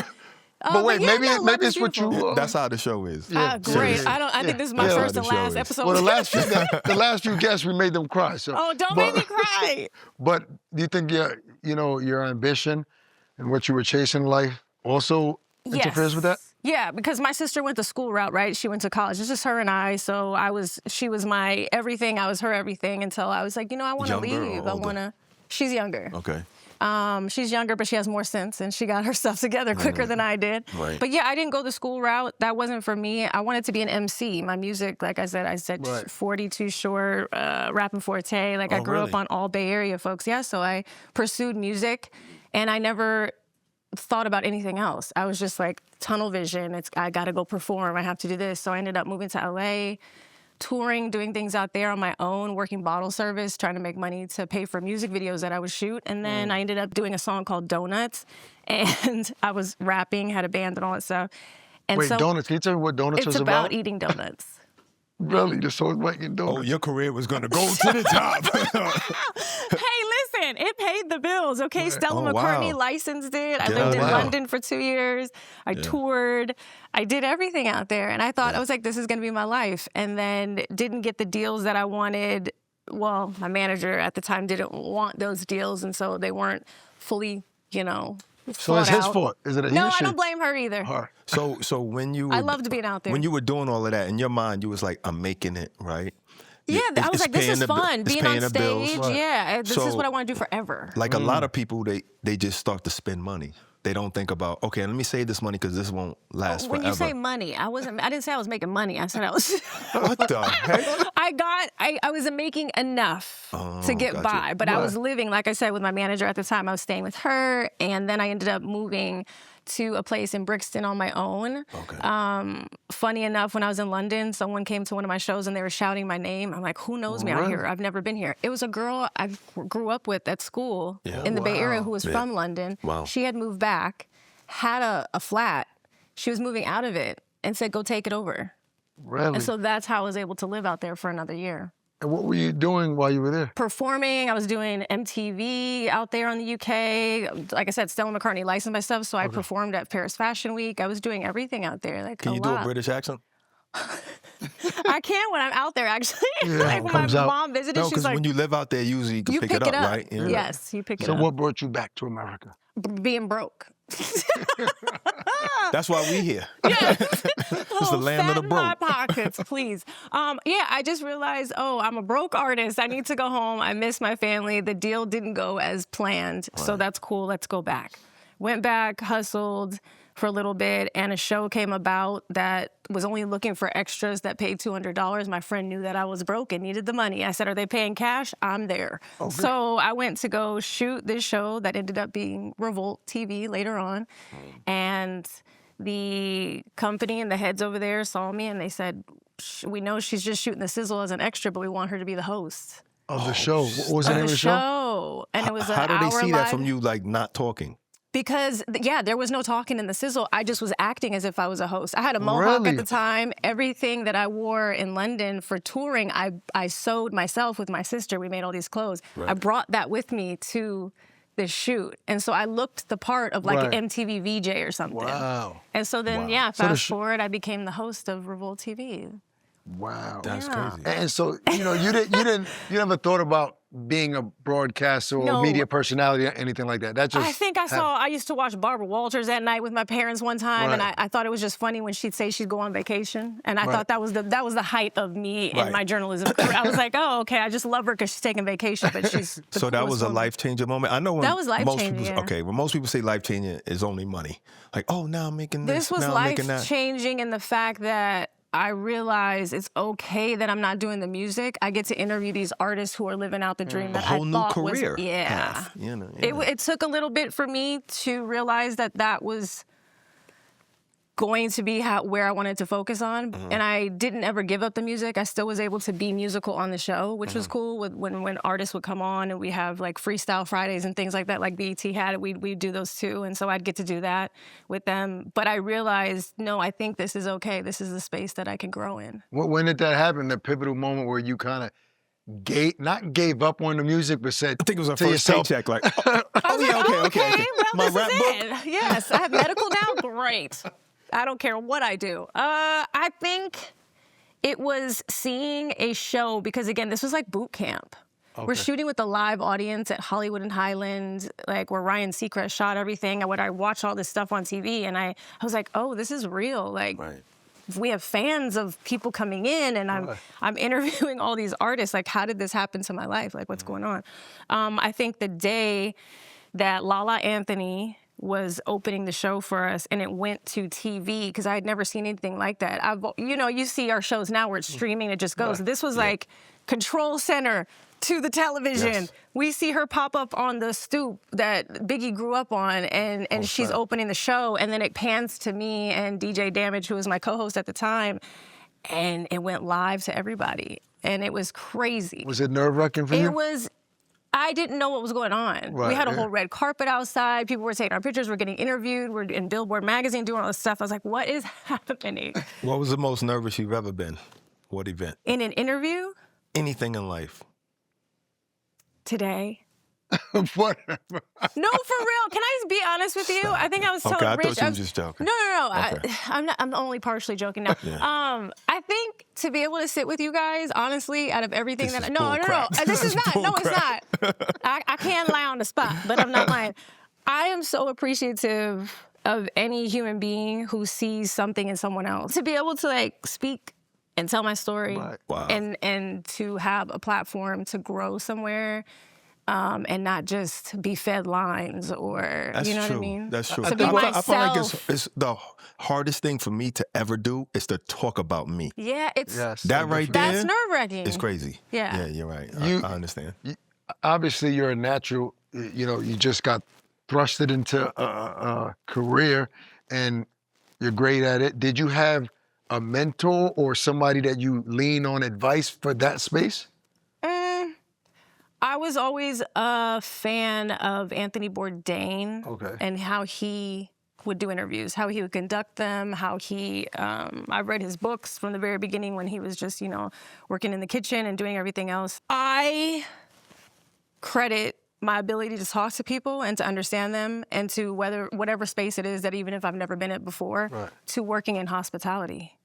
But wait, maybe it's what beautiful. you. That's how the show is. Great. I think this is my first and last episode. Well, the last few guests, we made them cry. So. Oh, don't make me cry. But do you think your ambition and what you were chasing in life also interferes with that? Yeah, because my sister went the school route, right? She went to college. It's just her and I. So she was my everything. I was her everything until I was like, I want to leave. She's younger. Okay. She's younger, but she has more sense, and she got her stuff together quicker than I did. Right. But yeah, I didn't go the school route. That wasn't for me. I wanted to be an MC. My music, like I said, 42 Short, Rapping Forte. Like I grew up on all Bay Area folks. Yeah, so I pursued music, and I never thought about anything else. I was just like tunnel vision. I got to go perform. I have to do this. So I ended up moving to LA. touring, doing things out there on my own, working bottle service, trying to make money to pay for music videos that I would shoot. And then I ended up doing a song called Donuts, and I was rapping, had a band and all that stuff. And Wait, so donuts? Can you tell me what donuts was it's about? about eating donuts. Really? The song's about eating donuts? Oh, your career was going to go to the top. Hey, listen, it paid the bills, okay? Stella Oh, McCartney wow. licensed it. I Yeah, lived in wow. London for 2 years. I toured. I did everything out there. And I thought, I was like, this is going to be my life. And then didn't get the deals that I wanted. Well, my manager at the time didn't want those deals, and so they weren't fully, you know, So it's his out. fault. Is it a No, he or I she? don't blame her either. Her. So when you I were- loved being out there. When you were doing all of that, in your mind, you was like, I'm making it, right? Yeah, I was It's like, this paying is the bi- fun. it's Being paying on the bills. stage, Right. yeah, this is So- what I want to do forever. Like a lot of people, they just start to spend money. They don't think about, okay, let me save this money because this won't last When forever. you say money, I didn't say I was making money. I said I was. What the heck? I wasn't making enough to get gotcha. by, but I was living, like I said, with my manager at the time. I was staying with her, and then I ended up moving to a place in Brixton on my own. Okay. Funny enough, when I was in London, someone came to one of my shows and they were shouting my name. I'm like, who knows me out here? I've never been here. It was a girl I grew up with at school in the Bay Area who was from London. Wow. She had moved back, had a flat. She was moving out of it and said, go take it over. Really? And so that's how I was able to live out there for another year. And what were you doing while you were there? Performing, I was doing MTV out there in the UK. Like I said, Stella McCartney licensed my stuff, so I performed at Paris Fashion Week. I was doing everything out there, like Can a you lot. do a British accent? I can when I'm out there, actually. Yeah, like when comes my out. mom visited, No, she's because like, when you live out there, usually you can you pick it up, right? Yeah. Yes, you pick it So up. what brought you back to America? Being broke. That's why we here. It's the land of the my broke. pockets, please. Yeah, I just realized, I'm a broke artist. I need to go home. I miss my family. The deal didn't go as planned, so that's cool. Let's go back. Went back, hustled for a little bit, and a show came about that was only looking for extras that paid $200. My friend knew that I was broke and needed the money. I said, are they paying cash? I'm there. So I went to go shoot this show that ended up being Revolt TV later on. And the company and the heads over there saw me and they said, we know she's just shooting the sizzle as an extra, but we want her to be the host Of the show. What was the of name of the the show? show. And it was an How do they hour see live. that from you, like, not talking? Because, yeah, there was no talking in the sizzle. I just was acting as if I was a host. I had a mohawk Really? at the time. Everything that I wore in London for touring, I sewed myself with my sister. We made all these clothes. I brought that with me to this shoot. And so I looked the part of like Right. an MTV VJ or something. Wow. And so then, yeah, So the fast forward, I became the host of Revolt TV. Wow. That's Yeah. crazy. And so, you never thought about being a broadcaster or No. media personality or anything like that. That just I think I used to watch Barbara Walters at night with my parents one time, and Right. I thought it was just funny when she'd say she'd go on vacation, and I thought that was the height of me and Right. my journalism career. I was like, oh, okay, I just love her because she's taking vacation, but she's the So that coolest was a woman. life-changing moment? I know when That was most life-changing, people, yeah. okay, when most people say life-changing is only money. Like, oh, now I'm making this, This was now I'm making that. life-changing in the fact that I realized it's okay that I'm not doing the music. I get to interview these artists who are living out the dream A that whole I new thought career was, yeah. path. You know, yeah. It took a little bit for me to realize that was going to be where I wanted to focus on. And I didn't ever give up the music. I still was able to be musical on the show, which was cool when artists would come on and we have like freestyle Fridays and things like that, like BET had, we'd do those too. And so I'd get to do that with them. But I realized, no, I think this is okay. This is the space that I can grow in. When did that happen? The pivotal moment where you kind of not gave up on the music, but said I think it was our to first yourself, paycheck. Like, oh yeah, okay. Well, My this rap is book. it. Yes, I have medical now. Great. I don't care what I do. I think it was seeing a show because, again, this was like boot camp. We're shooting with a live audience at Hollywood and Highland, like where Ryan Seacrest shot everything. I watched all this stuff on TV, and I was like, oh, this is real. Like, we have fans of people coming in, and I'm interviewing all these artists. Like, how did this happen to my life? Like, what's going on? I think the day that Lala Anthony was opening the show for us and it went to TV because I had never seen anything like that. You see our shows now where it's streaming, it just goes. This was like control center to the television. Yes. We see her pop up on the stoop that Biggie grew up on and she's opening the show, and then it pans to me and DJ Damage, who was my co-host at the time. and it went live to everybody. And it was crazy. Was it nerve-wracking for you? It was. I didn't know what was going on. Right, we had a whole red carpet outside. People were taking our pictures. We're getting interviewed. We're in Billboard magazine doing all this stuff. I was like, what is happening? What was the most nervous you've ever been? What event? In an interview? Anything in life. Today. Whatever. No, for real. Can I be honest with you? I think I was telling I Rich. thought you were just joking. No. Okay. I'm only partially joking now. Yeah. I think to be able to sit with you guys, honestly, out of everything This that is no. bull This is not. bull No, it's crap. not. I can't lie on the spot, but I'm not lying. I am so appreciative of any human being who sees something in someone else. To be able to like speak and tell my story, Right. Wow. and to have a platform to grow somewhere. And not just be fed lines or, That's you know true. what I mean? That's true. To be I myself. feel like it's the hardest thing for me to ever do is to talk about me. Yeah, it's Yes. That right there that's nerve-wracking. is crazy. Yeah. Yeah, you're right. You- I understand. Obviously, you're a natural. You know, you just got thrusted into a career, and you're great at it. Did you have a mentor or somebody that you lean on advice for that space? I was always a fan of Anthony Bourdain Okay. and how he would do interviews, how he would conduct them, how he, I read his books from the very beginning when he was just, you know, working in the kitchen and doing everything else. I credit my ability to talk to people and to understand them and to whatever space it is that even if I've never been in before, Right. to working in hospitality.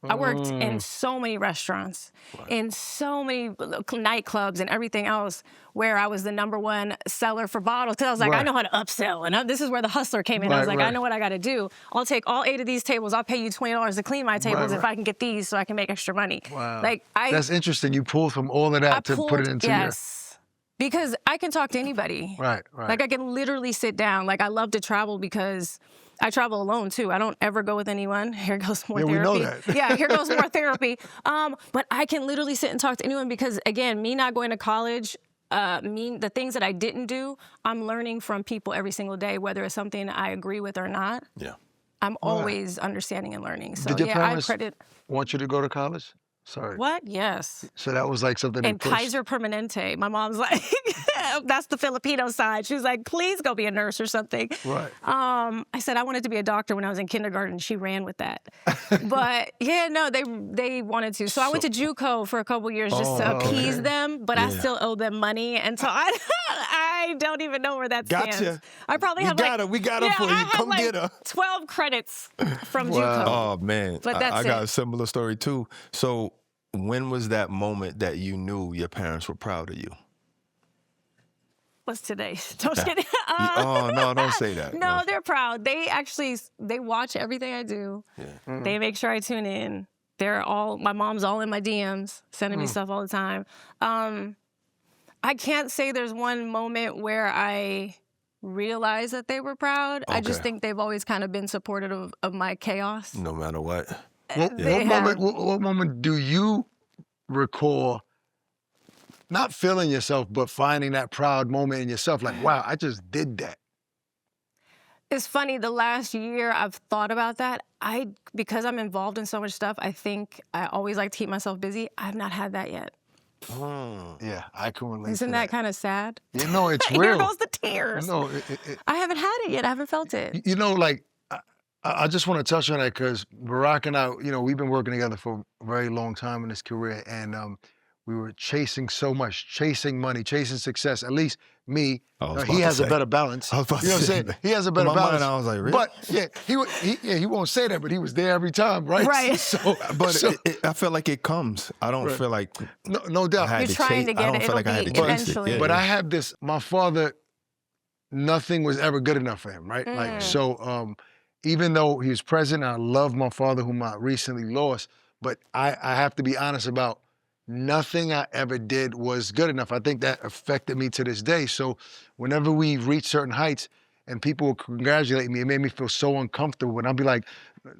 I worked in so many restaurants, in so many nightclubs and everything else where I was the #1 seller for bottles. Because I was like, Right. I know how to upsell. And this is where the hustler came in. I was Right, like, I right. know what I got to do. I'll take all 8 of these tables. I'll pay you $20 to clean my tables if right. I can get these so I can make extra money. Wow. Like That's interesting. You pulled from all of that to put it into yes. Because I can talk to anybody. Right. Like I can literally sit down. Like I love to travel because I travel alone too. I don't ever go with anyone. Here goes more Yeah, we therapy. know that. Yeah, here goes more therapy. But I can literally sit and talk to anyone because again, me not going to college, the things that I didn't do, I'm learning from people every single day, whether it's something I agree with or not. Yeah. I'm always understanding and learning. So Did your I parents credit. want you to go to college? Sorry. What? Yes. So that was like something. And they pushed. Kaiser Permanente. My mom's like, that's the Filipino side. She was like, please go be a nurse or something. Right. I said I wanted to be a doctor when I was in kindergarten. She ran with that. But yeah, no, they wanted to. So I went to JUCO for a couple years just to appease them, but I still owe them money. And so I don't even know where that stands. Gotcha. I probably We have got her. We got her for you. I have Come like get her. 12 credits from JUCO. Oh, man. But that's I got it. a similar story, too. So when was that moment that you knew your parents were proud of you? What's today? Don't just kidding. Oh, no, don't say that. No, they're proud. They watch everything I do. Yeah. They make sure I tune in. My mom's all in my DMs, sending me stuff all the time. I can't say there's one moment where I realized that they were proud. I just Okay. think they've always kind of been supportive of my chaos. No matter what. What moment do you recall not feeling yourself, but finding that proud moment in yourself? Like, wow, I just did that. It's funny, the last year I've thought about that. Because I'm involved in so much stuff, I think I always like to keep myself busy. I've not had that yet. Yeah, I can relate. Isn't to that kind of sad? You know, it's Here real. goes the tears. No, I haven't had it yet. I haven't felt it. you know, like I just want to touch on that because Barak and I, you know, we've been working together for a very long time in this career, and we were chasing so much, chasing money, chasing success. At least me, he has a better balance. I was about You know to what I'm say, saying? He has a better in my balance. mind, I was like, really? But yeah, he won't say that, but he was there every time, right? Right. So, But I feel like it comes. I don't feel like no doubt. I had You're to trying chase. to I get don't it. feel like I had to It'll be chase it. eventually. Yeah, But yeah. I have this, my father, nothing was ever good enough for him, right? Like, so even though he was president, I love my father, whom I recently lost, but I have to be honest about nothing I ever did was good enough. I think that affected me to this day. So whenever we reach certain heights and people will congratulate me, it made me feel so uncomfortable. And I'll be like,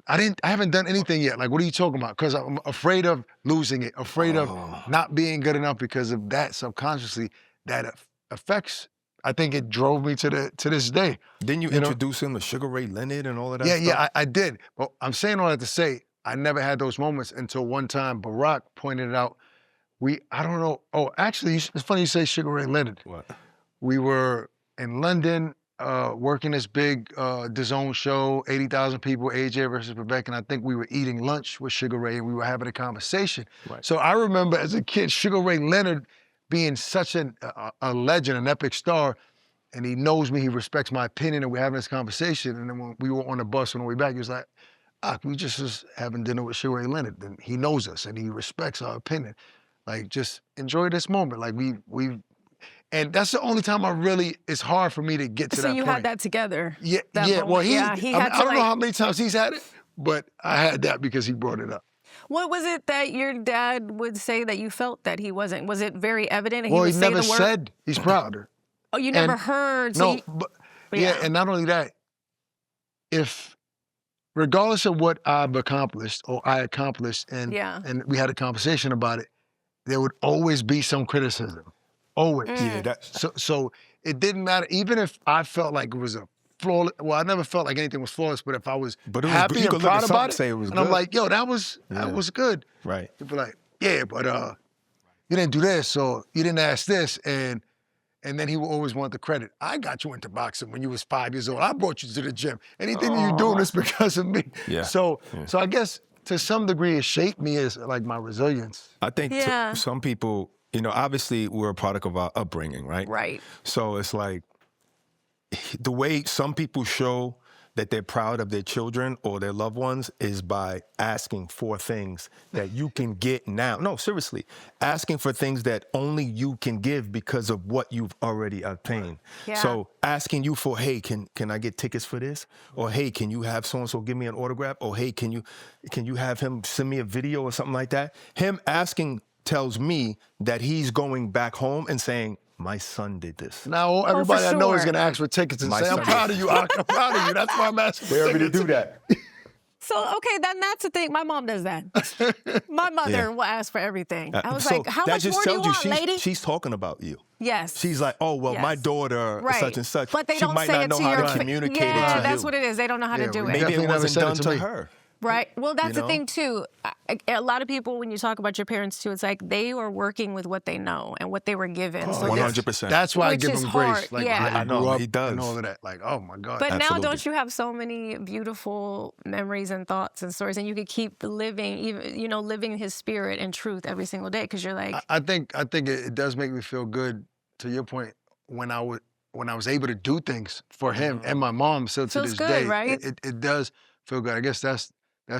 I haven't done anything yet. Like, what are you talking about? Because I'm afraid of losing it, afraid of not being good enough because of that subconsciously. That affects, I think it drove me to this day. Didn't you know? introduce him to Sugar Ray Leonard and all of that Yeah, stuff? yeah, I did. But I'm saying all that to say, I never had those moments until one time Barak pointed it out. I don't know. Oh, actually, it's funny you say Sugar Ray Leonard. What? We were in London working this big DAZN show, 80,000 people, AJ versus Rebecca, and I think we were eating lunch with Sugar Ray and we were having a conversation. Right. So I remember as a kid, Sugar Ray Leonard being such a legend, an epic star, and he knows me, he respects my opinion, and we're having this conversation. And then when we were on the bus on the way back, he was like, we just was having dinner with Sugar Ray Leonard, and he knows us and he respects our opinion. Like, just enjoy this moment. Like, and that's the only time it's hard for me to get to that point. So you had that together? Yeah, yeah. Well, I don't know how many times he's had it, but I had that because he brought it up. What was it that your dad would say that you felt that he wasn't? Was it very evident? Well, he he never said he's prouder. Oh, you never heard? So no, but yeah, and not only that, regardless of what I've accomplished or I accomplished, and we had a conversation about it, there would always be some criticism. Always. Yeah. So it didn't matter. Even if I felt like it was a flawless, well, I never felt like anything was flawless, but if I was happy and proud about it, and I'm like, yo, that was good. Right. People like, yeah, but you didn't do this, or you didn't ask this, and then he would always want the credit. I got you into boxing when you was 5 years old. I brought you to the gym. Anything you're doing is because of me. Yeah. So I guess to some degree it shaped me as like my resilience. I think some people, obviously we're a product of our upbringing, right? Right. So it's like the way some people show that they're proud of their children or their loved ones is by asking for things that you can get now. No, seriously, asking for things that only you can give because of what you've already obtained. Yeah. So asking you for, hey, can I get tickets for this? Or hey, can you have so-and-so give me an autograph? Or hey, can you have him send me a video or something like that? Him asking tells me that he's going back home and saying, my son did this. Now everybody I know is going to ask for tickets and say, I'm proud of you, Ak. I'm proud of you. That's why I'm asking. They already do that. So, okay, then that's the thing. My mom does that. My mother will ask for everything. I was like, how much more do you want, lady? She's talking about you. Yes. She's like, oh, well, my daughter, such and such. But they she don't might say not it know to how your to communicate it to you. Yeah, that's what it is. They don't know how to do it. Maybe it wasn't done to her. Right. Well, that's the thing, too. A lot of people, when you talk about your parents, too, it's like they were working with what they know and what they were given. Oh, so 100%. That's why I give him grace. Like, I know, he does. And all of that. Like, oh, my God. But now, don't you have so many beautiful memories and thoughts and stories, and you could keep living, even living his spirit and truth every single day, because you're like... I think it does make me feel good, to your point, when I was able to do things for him and my mom still to this day. Right? It does feel good. I guess that's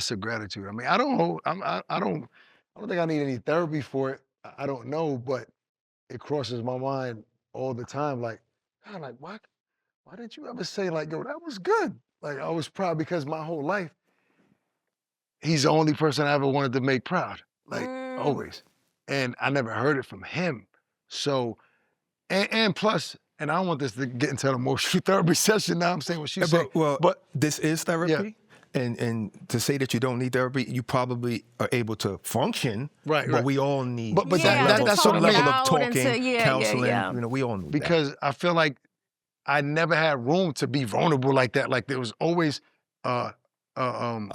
the gratitude. I mean, I don't think I need any therapy for it. I don't know, but it crosses my mind all the time. Like, God, like, why didn't you ever say, like, yo, that was good? Like, I was proud because my whole life, he's the only person I ever wanted to make proud, like, always. And I never heard it from him. So, and plus, and I don't want this to get into an emotional therapy session now. I'm saying what she's saying. But this is therapy. Yeah. And to say that you don't need therapy, you probably are able to function. Right. But we all need but that's some level of talking, counseling. Yeah. We all need because I feel like I never had room to be vulnerable like that. Like there was always a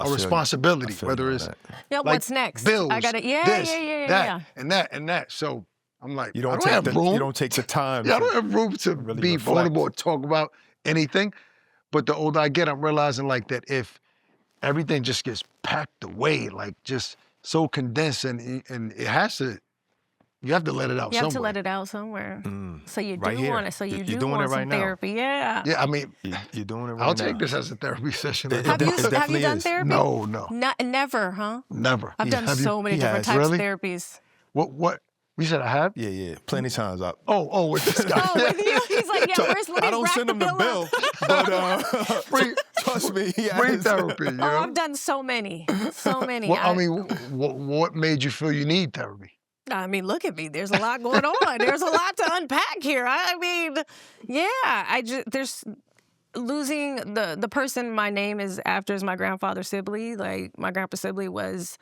responsibility, whether it's like what's next? Bills, I gotta that, and that. So I'm like, you don't have room. You don't take the time. I don't have room to really be vulnerable or talk about anything. But the older I get, I'm realizing like that if everything just gets packed away, like just so condensed, and it has to. You have to let it out somewhere. You have to let it out somewhere. So you do want it. So you do want some therapy. Yeah. Yeah, I mean, you're doing it right now. I'll take this as a therapy session. Have you done therapy? No. Never, huh? Never. I've done so many different types of therapies. What? You said I have? Yeah. Plenty times. Oh, with this guy. Oh, with you? He's like, yeah, where's I don't send him the bill, but trust me, free therapy. You know? Oh, I've done so many. Well, I mean, what made you feel you need therapy? I mean, look at me. There's a lot going on. There's a lot to unpack here. I mean, yeah. There's losing the person my name is after is my grandfather Sibley. Like my grandpa Sibley was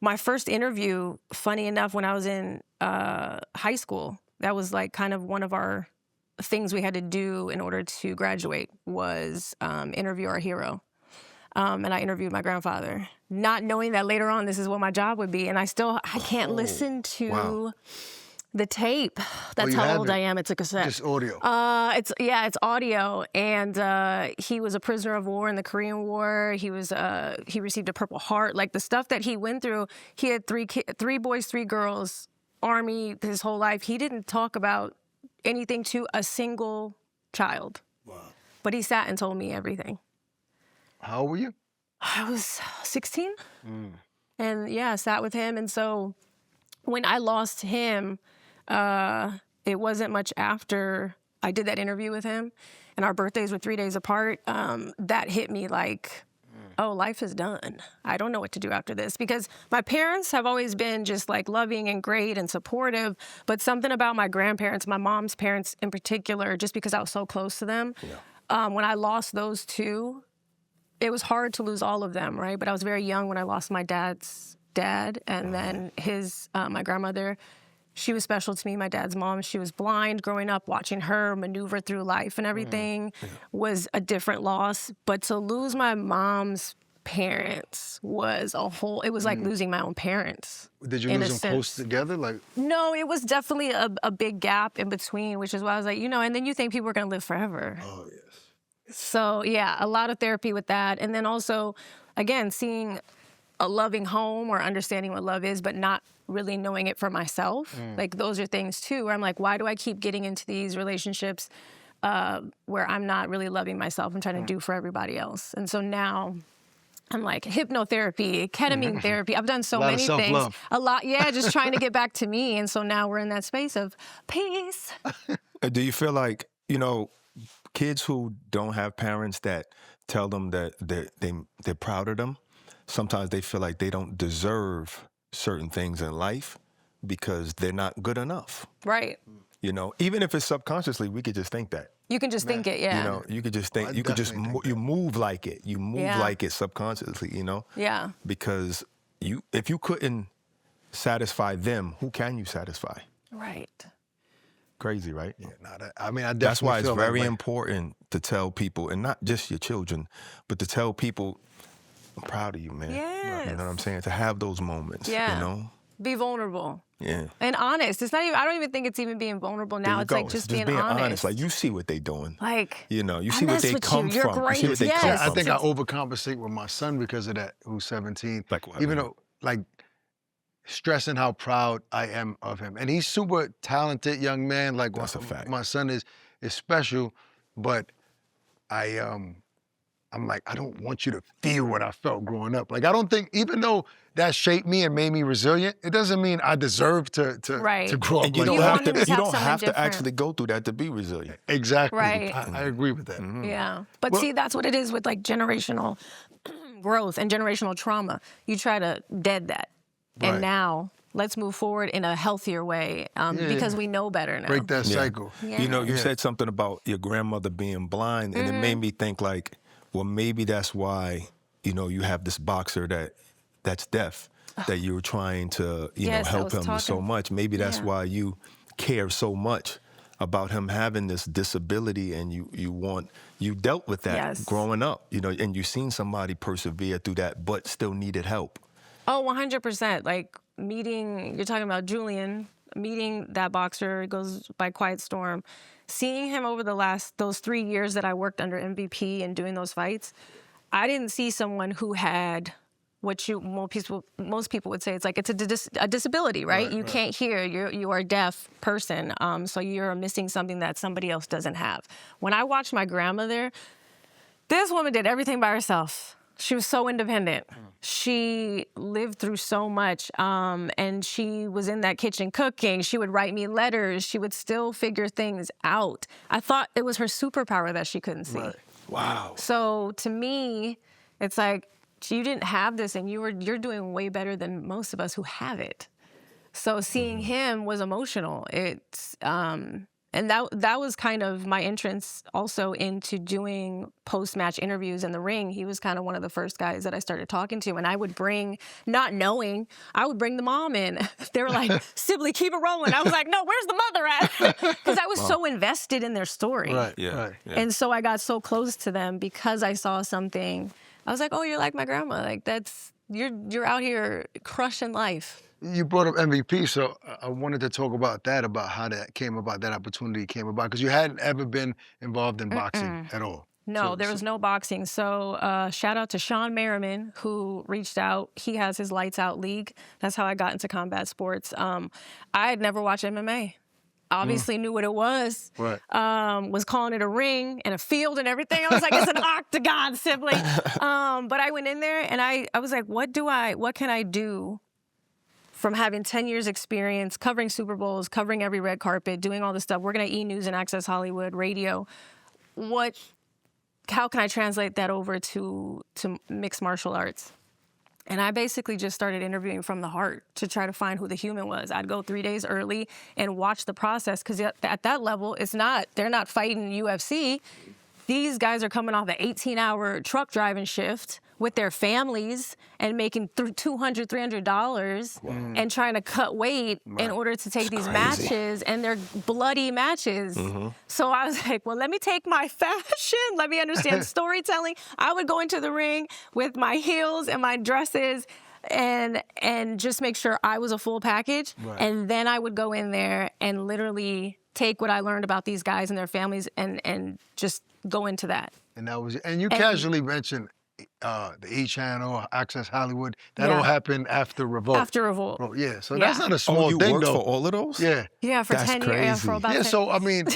my first interview. Funny enough, when I was in high school, that was like kind of one of our things we had to do in order to graduate was interview our hero. and I interviewed my grandfather, not knowing that later on this is what my job would be. And I can't listen to the tape. That's how old I am. It's a cassette. Just audio. It's audio. And he was a prisoner of war in the Korean War. He received a Purple Heart. Like the stuff that he went through. He had three boys, 3 girls, Army his whole life. He didn't talk about anything to a single child. Wow. But he sat and told me everything. How old were you? I was 16. And I sat with him. And so when I lost him, it wasn't much after I did that interview with him and our birthdays were 3 days apart, that hit me like, oh, life is done. I don't know what to do after this, because my parents have always been just like loving and great and supportive, but something about my grandparents, my mom's parents in particular, just because I was so close to them, when I lost those 2, it was hard to lose all of them, right? But I was very young when I lost my dad's dad, and then my grandmother. She was special to me. My dad's mom, she was blind growing up. Watching her maneuver through life and everything was a different loss. But to lose my mom's parents was it was like losing my own parents. Did you lose them close together? No, it was definitely a big gap in between, which is why I was like, and then you think people are going to live forever. Oh, yes. So, a lot of therapy with that. And then also, again, seeing a loving home or understanding what love is, but not really knowing it for myself. Like those are things too, where I'm like, why do I keep getting into these relationships where I'm not really loving myself and trying to do for everybody else? And so now I'm like hypnotherapy, ketamine therapy. I've done so many things. A lot, just trying to get back to me. And so now we're in that space of peace. Do you feel like, kids who don't have parents that tell them that they're proud of them, sometimes they feel like they don't deserve certain things in life because they're not good enough. Right. Even if it's subconsciously, we could just think that. You can just think it, you could just think, you move like it. You move like it subconsciously, Yeah. Because if you couldn't satisfy them, who can you satisfy? Right. Crazy, right? Yeah, I definitely That's why it's feel very important to tell people, and not just your children, but to tell people, I'm proud of you, man. Yes. You know what I'm saying? To have those moments, Be vulnerable. Yeah. And honest. It's not even, I don't even think it's even being vulnerable now. It's like just being honest. Like you see what they doing. Like, you see where they come from. You're great. You see what they come from. I think I overcompensate with my son because of that, who's 17. Like what? Even though, stressing how proud I am of him. And he's super talented young man. Like, that's a fact. My son is special, but I'm like, I don't want you to feel what I felt growing up. Like, I don't think, even though that shaped me and made me resilient, it doesn't mean I deserve to grow up. And you like don't have to actually go through that to be resilient. Exactly. Right. I agree with that. Mm-hmm. Yeah. But see, that's what it is with like generational growth and generational trauma. You try to dead that. Right. And now let's move forward in a healthier way because we know better now. Break that cycle. Yeah. You said something about your grandmother being blind, and it made me think like, well, maybe that's why, you have this boxer that's deaf, that you were trying to, help him so much. Maybe that's why you care so much about him having this disability, and you dealt with that growing up, and you seen somebody persevere through that, but still needed help. Oh, 100%. Like you're talking about Julian, meeting that boxer, goes by Quiet Storm, seeing him over those 3 years that I worked under MVP and doing those fights, I didn't see someone who had what most people would say. It's like it's a disability, right? You can't hear. You are a deaf person, so you're missing something that somebody else doesn't have. When I watched my grandmother, this woman did everything by herself. She was so independent. She lived through so much, and she was in that kitchen cooking. She would write me letters. She would still figure things out. I thought it was her superpower that she couldn't see. Right. Wow. So to me, it's like, you didn't have this, and you're doing way better than most of us who have it. So seeing him was emotional. It's and that was kind of my entrance also into doing post-match interviews in the ring. He was kind of one of the first guys that I started talking to, and I would bring, not knowing, I would bring the mom in. They were like, Sibley, keep it rolling. I was like, no, where's the mother at? Because I was so invested in their story. Right. Yeah. Right. Yeah. And so I got so close to them because I saw something I was like, oh, you're like my grandma. Like you're out here crushing life. You brought up MVP, so I wanted to talk about that, about how that came about, that opportunity came about, because you hadn't ever been involved in boxing at all. No, there was no boxing. So shout out to Sean Merriman, who reached out. He has his Lights Out League. That's how I got into combat sports. I had never watched MMA. Obviously knew what it was. Right. Was calling it a ring and a field and everything. I was like, it's an octagon, Sibley. But I went in there and I was like, what can I do from having 10 years experience covering Super Bowls, covering every red carpet, doing all this stuff, working at E! News and Access Hollywood, radio. How can I translate that over to mixed martial arts? And I basically just started interviewing from the heart to try to find who the human was. I'd go 3 days early and watch the process, because at that level, they're not fighting UFC. These guys are coming off an 18-hour truck driving shift with their families and making $200, $300 and trying to cut weight in order to take these matches, and they're bloody matches. So I was like, well, let me take my fashion. Let me understand storytelling. I would go into the ring with my heels and my dresses and just make sure I was a full package. And then I would go in there and literally take what I learned about these guys and their families and just go into that. And that was, and you casually mentioned the E! Channel, Access Hollywood. That all happened after Revolt. After Revolt. Oh, yeah, so that's not a small you thing, worked though. for all of those? Yeah. Yeah, for That's 10 years. Yeah, for about 10 so I mean,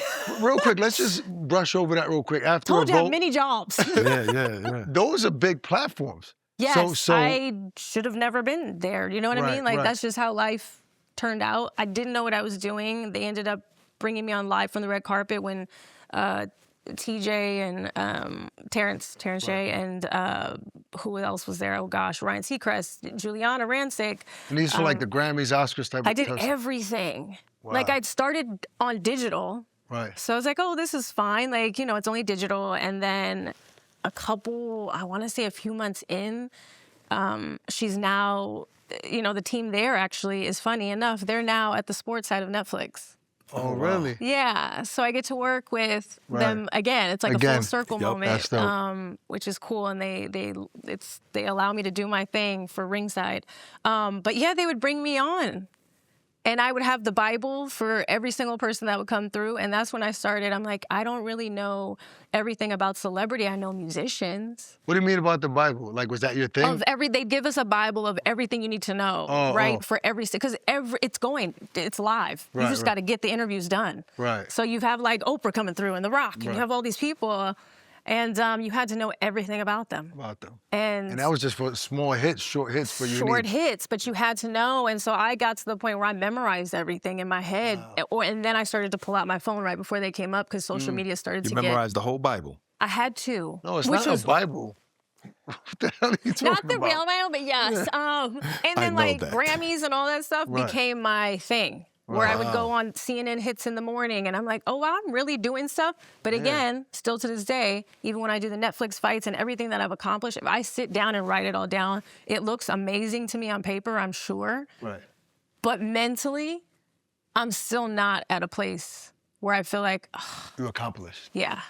real quick, let's just brush over that real quick. After Told you I Revolt, have many jobs. Yeah. those are big platforms. Yes, So I should have never been there. You know what I mean? Like, that's just how life turned out. I didn't know what I was doing. They ended up bringing me on live from the red carpet when TJ and Terrence Shea and who else was there? Oh gosh, Ryan Seacrest, Juliana Rancic. And these were like the Grammys, Oscars type. I did everything. Wow. Like, I'd started on digital. Right. So I was like, oh, this is fine. Like, it's only digital. And then I want to say a few months in, she's now, the team there actually is, funny enough, they're now at the sports side of Netflix. Oh, really? Yeah. So I get to work with them again. It's like a full circle moment, that's dope. which is cool. And they allow me to do my thing for ringside. But yeah, they would bring me on. And I would have the Bible for every single person that would come through. And that's when I started. I'm like, I don't really know everything about celebrity. I know musicians. What do you mean about the Bible? Like, was that your thing? They'd give us a Bible of everything you need to know, right? For because it's live. You just got to get the interviews done. Right. So you have like Oprah coming through and The Rock, and you have all these people. And you had to know everything about them. And that was just for small hits, short hits for you. Short hits, but you had to know. And so I got to the point where I memorized everything in my head. And then I started to pull out my phone right before they came up, because social media started to get... You memorized the whole Bible? I had to. No, it's not a Bible. What the hell are you talking about? Not the real Bible, but yes. And then like Grammys and all that stuff became my thing. Where I would go on CNN Hits in the morning, and I'm like, oh, wow, I'm really doing stuff. But again, still to this day, even when I do the Netflix fights and everything that I've accomplished, if I sit down and write it all down, it looks amazing to me on paper, I'm sure. Right. But mentally, I'm still not at a place where I feel like, you accomplished. Yeah.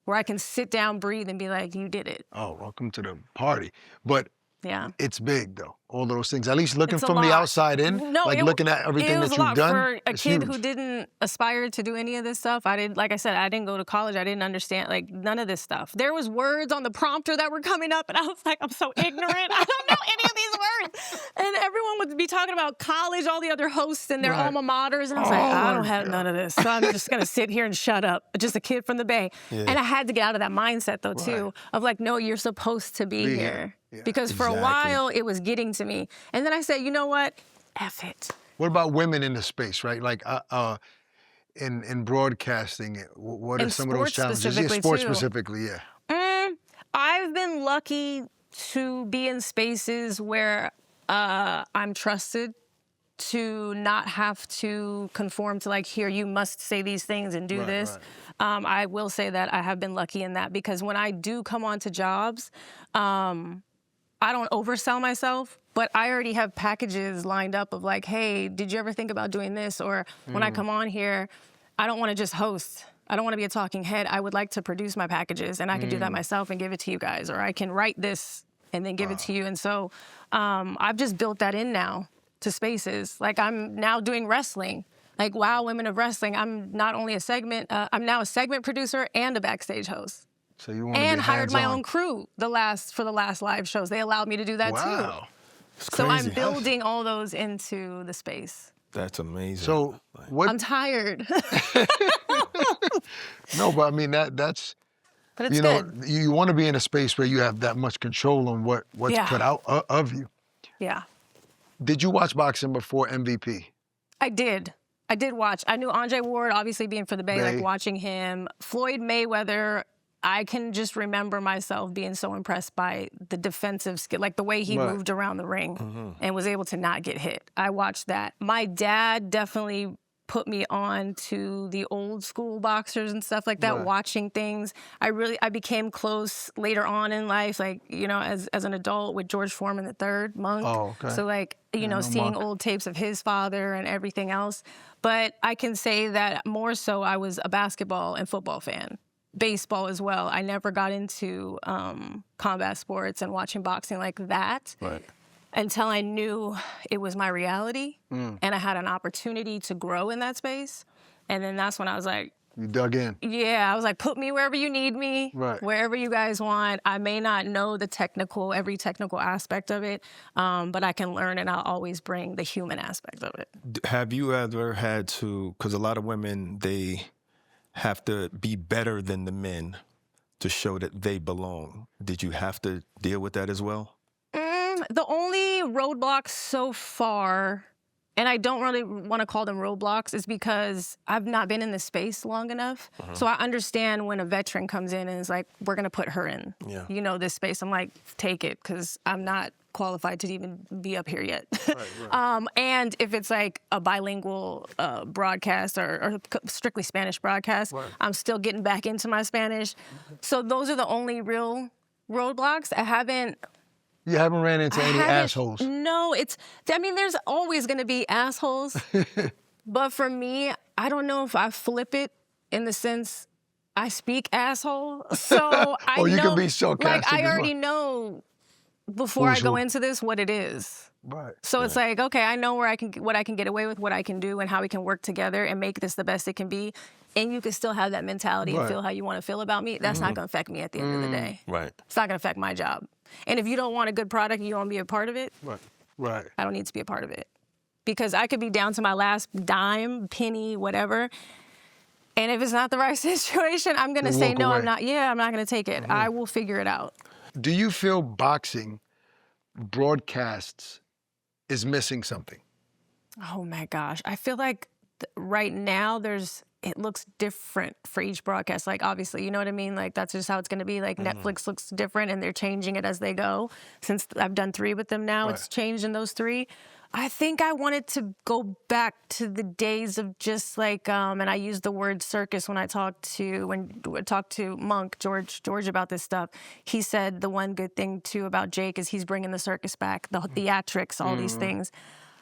Where I can sit down, breathe, and be like, you did it. Oh, welcome to the party. But yeah, it's big, though. All those things. At least looking from the outside in, looking at everything that you've done. For a kid who didn't aspire to do any of this stuff, like I said, I didn't go to college. I didn't understand like none of this stuff. There was words on the prompter that were coming up, and I was like, I'm so ignorant. I don't know any of these words. And everyone would be talking about college, all the other hosts and their alma maters, and I was like, I don't have none of this. So I'm just gonna sit here and shut up. Just a kid from the Bay. And I had to get out of that mindset though too, of like, no, you're supposed to be here. Yeah. Because for a while it was getting to me. And then I said, you know what? F it. What about women in the space, right? Like in broadcasting, what are some of those challenges? Yeah, sports specifically, yeah. I've been lucky to be in spaces where I'm trusted to not have to conform to like, here, you must say these things and do this. I will say that I have been lucky in that, because when I do come onto jobs, I don't oversell myself, but I already have packages lined up of like, hey, did you ever think about doing this? Or when I come on here, I don't want to just host. I don't want to be a talking head. I would like to produce my packages, and I can do that myself and give it to you guys, or I can write this and then give it to you. And so I've just built that in now to spaces. Like, I'm now doing wrestling. Like, Wow Women of Wrestling, I'm not only a segment, I'm now a segment producer and a backstage host. So you want to and be hired my hands-on. own crew for the last live shows. They allowed me to do that Wow. too. It's So I'm crazy. building all those into the space. That's amazing. So what? I'm tired, No, but I mean that's but it's you know good. you want to be in a space where you have that much control on what's Yeah. put out of you. Yeah, Did you watch boxing before MVP? I did. I did watch. I knew Andre Ward, obviously being for the Bay, Bay. like watching him. Floyd Mayweather, I can just remember myself being so impressed by the defensive skill, like the way he Right. moved around the ring and was able to not get hit. I watched that. My dad definitely put me on to the old school boxers and stuff like that, Right. watching things. I became close later on in life, like, you know, as an adult with George Foreman III, Monk. Oh, okay. So like, you know, know seeing Monk. old tapes of his father and everything else. But I can say that more so I was a basketball and football fan. Baseball as well. I never got into combat sports and watching boxing like that Right. until I knew it was my reality and I had an opportunity to grow in that space. And then that's when I was like, You dug in. yeah, I was like, put me wherever you need me, Right. wherever you guys want. I may not know every technical aspect of it, but I can learn, and I'll always bring the human aspect of it. Have you ever had to, because a lot of women, they have to be better than the men to show that they belong. Did you have to deal with that as well? The only roadblocks so far, and I don't really want to call them roadblocks, is because I've not been in this space long enough. So I understand when a veteran comes in and is like, we're going to put her in, Yeah. you know, this space. I'm like, take it, because I'm not qualified to even be up here yet. And if it's like a bilingual broadcast or strictly Spanish broadcast, I'm still getting back into my Spanish. So those are the only real roadblocks. You haven't ran into any haven't- assholes. No, there's always going to be assholes. But for me, I don't know if I flip it in the sense I speak asshole. So I Oh, you know, can be sarcastic like, I as already well. know before Who's I go who. into this what it is. Right. So it's like, okay, I know what I can get away with, what I can do, and how we can work together and make this the best it can be. And you can still have that mentality and Right. feel how you want to feel about me. That's not going to affect me at the end of the day. Right. It's not going to affect my job. And if you don't want a good product and you want to be a part of it, Right. Right. I don't need to be a part of it. Because I could be down to my last dime, penny, whatever. And if it's not the right situation, I'm going to You'll say, walk no, away. I'm not. Yeah, I'm not going to take it. I will figure it out. Do you feel boxing broadcasts is missing something? Oh my gosh. I feel like right now it looks different for each broadcast. Like, obviously, you know what I mean? Like, that's just how it's going to be. Like, Netflix looks different and they're changing it as they go. Since I've done 3 with them now, it's changed in those 3. I think I wanted to go back to the days of just like, and I use the word circus when I talked to Monk, George about this stuff. He said the one good thing too about Jake is he's bringing the circus back, the theatrics, all these things.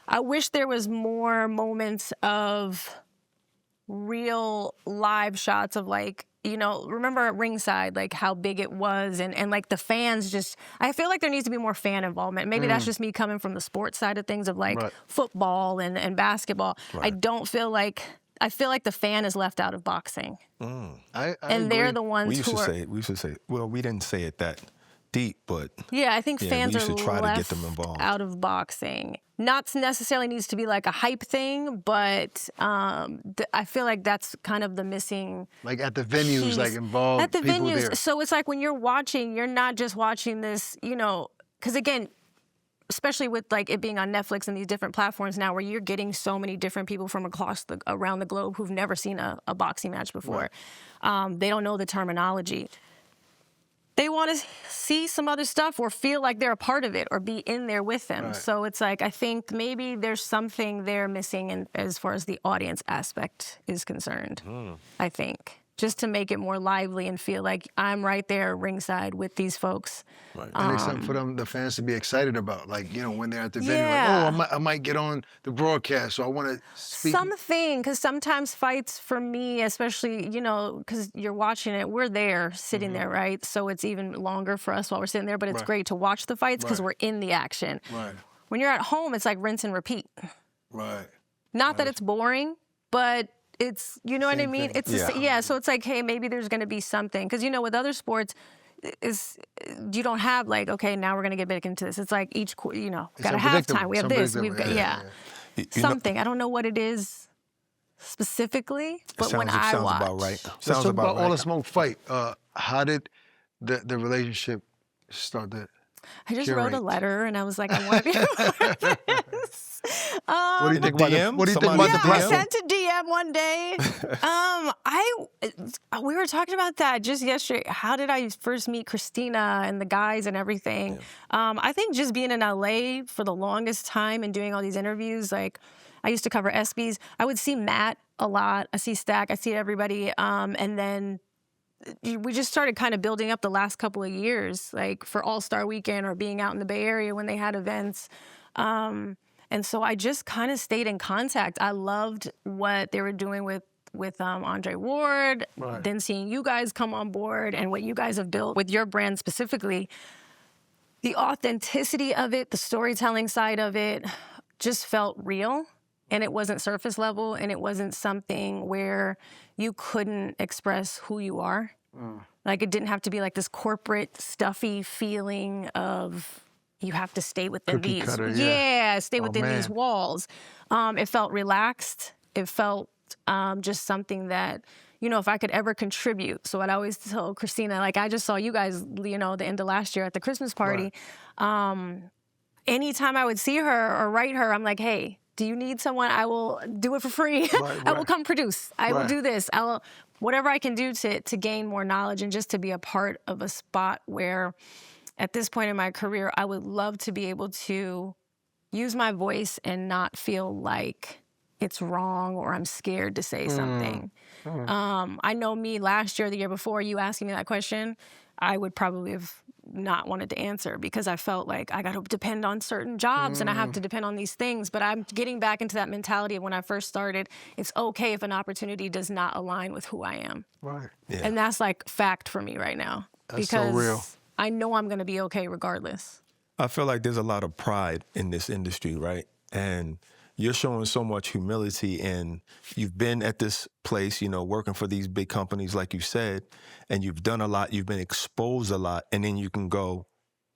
I wish there was more moments of real live shots of, like, you know, remember at ringside, like how big it was and like the fans just, I feel like there needs to be more fan involvement. Maybe that's just me coming from the sports side of things of like football and basketball. I feel like the fan is left out of boxing. I And they're agree. the ones We used who to are, say, well, we didn't say it that deep, but yeah, I think yeah, fans we used are to try to left get them involved. out of boxing. Not necessarily needs to be like a hype thing, but I feel like that's kind of the missing Like at the venues, piece. like involved at the people venues. there. So it's like when you're watching, you're not just watching this, you know, because again, especially with like it being on Netflix and these different platforms now, where you're getting so many different people from around the globe who've never seen a boxing match before. They don't know the terminology. They want to see some other stuff or feel like they're a part of it or be in there with them. Right. So it's like, I think maybe there's something there missing as far as the audience aspect is concerned, I think. just to make it more lively and feel like I'm right there ringside with these folks. Right. And it's something for them, the fans, to be excited about. Like, you know, when they're at the venue, Yeah. like, oh, I might get on the broadcast, so I want to speak. Something, because sometimes fights for me, especially, you know, because you're watching it, we're there, sitting there, right? So it's even longer for us while we're sitting there, but it's great to watch the fights because we're in the action. Right. When you're at home, it's like rinse and repeat. Right. Not that it's boring, but it's, you know what I mean? thing. It's so it's like, hey, maybe there's going to be something. Because, you know, with other sports, you don't have like, okay, now we're going to get back into this. It's like each, you know, got a halftime. We have this. We've got, something. I don't know what it is specifically, but when I sounds watch. about right. Let's Sounds talk about about right. All the Smoke fight. How did the relationship start? That I just wrote a letter and I was like, I want to be a part of this. What do you think about the, DM? what do you think Somebody about the I DM? platform? sent a DM one day. We were talking about that just yesterday. How did I first meet Christina and the guys and everything? I think just being in LA for the longest time and doing all these interviews, like I used to cover ESPYs. I would see Matt a lot. I see Stack. I see everybody. And then we just started kind of building up the last couple of years, like for All-Star Weekend or being out in the Bay Area when they had events. And so I just kind of stayed in contact. I loved what they were doing with Andre Ward, then seeing you guys come on board and what you guys have built with your brand specifically. The authenticity of it, the storytelling side of it just felt real. And it wasn't surface level, and it wasn't something where you couldn't express who you are. Like, it didn't have to be like this corporate, stuffy feeling of you have to stay within Cookie these. cutter, Stay within these walls. It felt relaxed. It felt just something that, you know, if I could ever contribute. So I'd always tell Christina, like, I just saw you guys, you know, the end of last year at the Christmas party. Anytime I would see her or write her, I'm like, hey, do you need someone? I will do it for free. I will come produce. I will do this. Whatever I can do to gain more knowledge and just to be a part of a spot where at this point in my career, I would love to be able to use my voice and not feel like it's wrong or I'm scared to say something. I know me last year, the year before, you asking me that question, I would probably have not wanted to answer because I felt like I got to depend on certain jobs and I have to depend on these things. But I'm getting back into that mentality of when I first started, it's okay if an opportunity does not align with who I am. Right. And that's like fact for me right now. That's so real. I know I'm going to be okay regardless. I feel like there's a lot of pride in this industry, right? And you're showing so much humility, and you've been at this place, you know, working for these big companies, like you said, and you've done a lot, you've been exposed a lot, and then you can go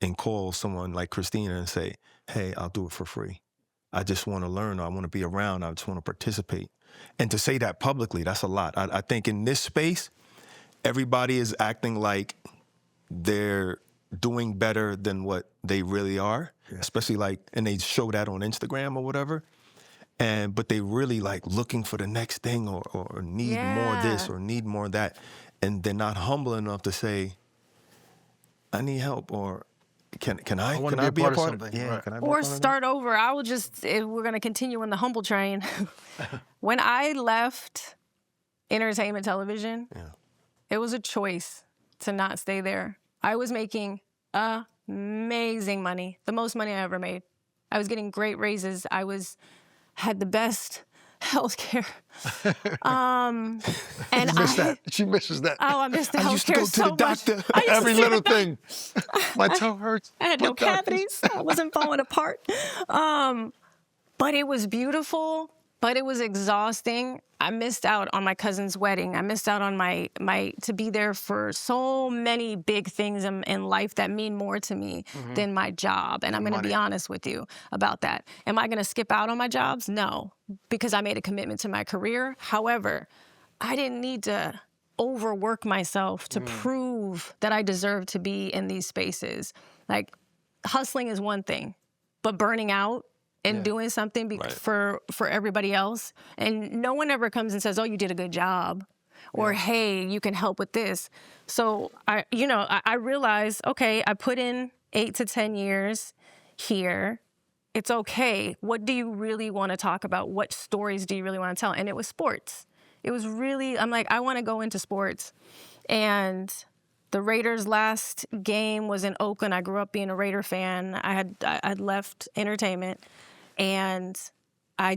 and call someone like Christina and say, hey, I'll do it for free. I just want to learn. I want to be around. I just want to participate. And to say that publicly, that's a lot. I think in this space, everybody is acting like they're doing better than what they really are, especially like, and they show that on Instagram or whatever. But they really like looking for the next thing or need more this or need more that. And they're not humble enough to say, I need help, or can I be a part of something? Yeah, Right. can I be a Or part of that? start over. I will just, if we're going to continue in the humble train. When I left entertainment television, it was a choice to not stay there. I was making amazing money, the most money I ever made. I was getting great raises. Had the best healthcare. And She misses that. Oh, I missed the I used to healthcare go to so the much. doctor. I used to Every see little the thing. My toe hurts. I had no What doctors? cavities. I wasn't falling apart. But it was beautiful, but it was exhausting. I missed out on my cousin's wedding. I missed out on my to be there for so many big things in life that mean more to me than my job. And I'm going to be honest with you about that. Am I going to skip out on my jobs? No, because I made a commitment to my career. However, I didn't need to overwork myself to prove that I deserve to be in these spaces. Like, hustling is one thing, but burning out and doing something for everybody else. And no one ever comes and says, oh, you did a good job. Or, hey, you can help with this. So, I realized, okay, I put in 8 to 10 years here. It's okay. What do you really want to talk about? What stories do you really want to tell? And it was sports. It was really, I'm like, I want to go into sports. And the Raiders' last game was in Oakland. I grew up being a Raider fan. I'd left entertainment, and I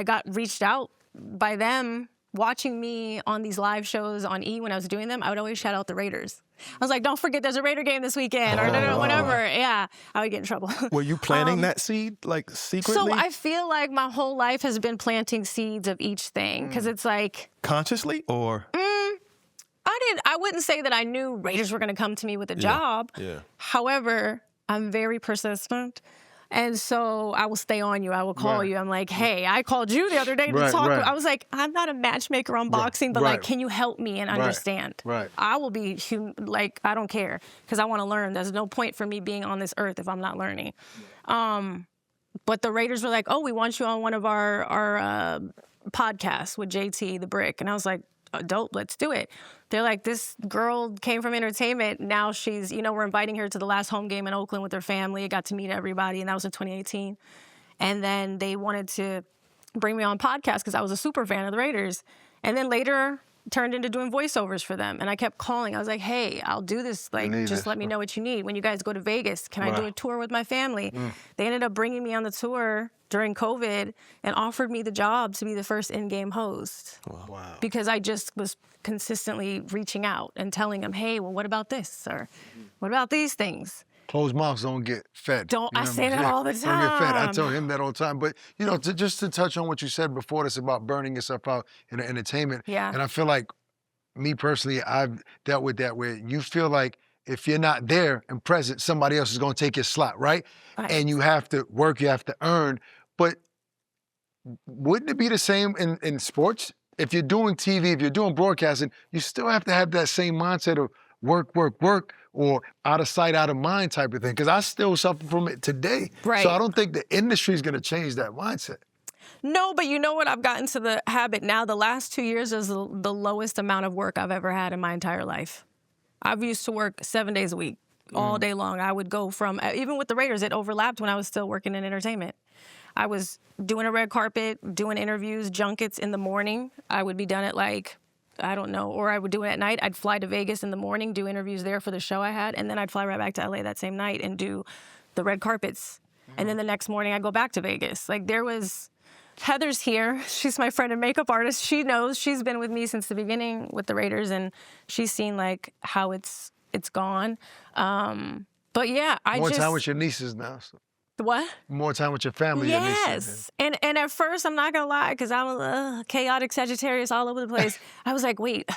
got reached out by them watching me on these live shows on E when I was doing them. I would always shout out the Raiders. I was like, don't forget there's a Raider game this weekend, or whatever. Yeah, I would get in trouble. Were you planting that seed, like, secretly? So I feel like my whole life has been planting seeds of each thing, because it's like... Consciously, or...? I wouldn't say that I knew Raiders were going to come to me with a job. Yeah. However, I'm very persistent. And so I will stay on you. I will call you. I'm like, hey, I called you the other day to talk. I was like, I'm not a matchmaker on boxing, but like, can you help me and understand? I will be like, I don't care, because I want to learn. There's no point for me being on this earth if I'm not learning. But the Raiders were like, oh, we want you on one of our podcasts with JT the Brick. And I was like, dope, let's do it. They're like, this girl came from entertainment. Now she's, we're inviting her to the last home game in Oakland with her family. I got to meet everybody, and that was in 2018. And then they wanted to bring me on podcast because I was a super fan of the Raiders. And then later turned into doing voiceovers for them. And I kept calling. I was like, hey, I'll do this. Like, just let me know what you need. When you guys go to Vegas, can I do a tour with my family? They ended up bringing me on the tour during COVID and offered me the job to be the first in-game host. Wow. Because I just was consistently reaching out and telling them, hey, well, what about this? Or what about these things? Closed mouths don't get fed. I say that all the time. Don't get fed. I tell him that all the time. But, just to touch on what you said before this about burning yourself out in entertainment. Yeah. And I feel like, me personally, I've dealt with that where you feel like if you're not there and present, somebody else is going to take your slot, right? And you have to work, you have to earn. But wouldn't it be the same in sports? If you're doing TV, if you're doing broadcasting, you still have to have that same mindset of work, or out of sight, out of mind type of thing. Because I still suffer from it today. Right. So I don't think the industry is going to change that mindset. No, but you know what? I've gotten to the habit now. The last 2 years is the lowest amount of work I've ever had in my entire life. I've used to work 7 days a week, all day long. I would go from, even with the Raiders, it overlapped when I was still working in entertainment. I was doing a red carpet, doing interviews, junkets in the morning. I would be done at or I would do it at night. I'd fly to Vegas in the morning, do interviews there for the show I had, and then I'd fly right back to LA that same night and do the red carpets. And then the next morning I'd go back to Vegas. Like, Heather's here. She's my friend and makeup artist. She knows. She's been with me since the beginning with the Raiders, and she's seen like how it's gone. But yeah, More time with your nieces now. So. What? More time with your family. Yes. And at first, I'm not going to lie, because I'm a chaotic Sagittarius all over the place. I was like, wait,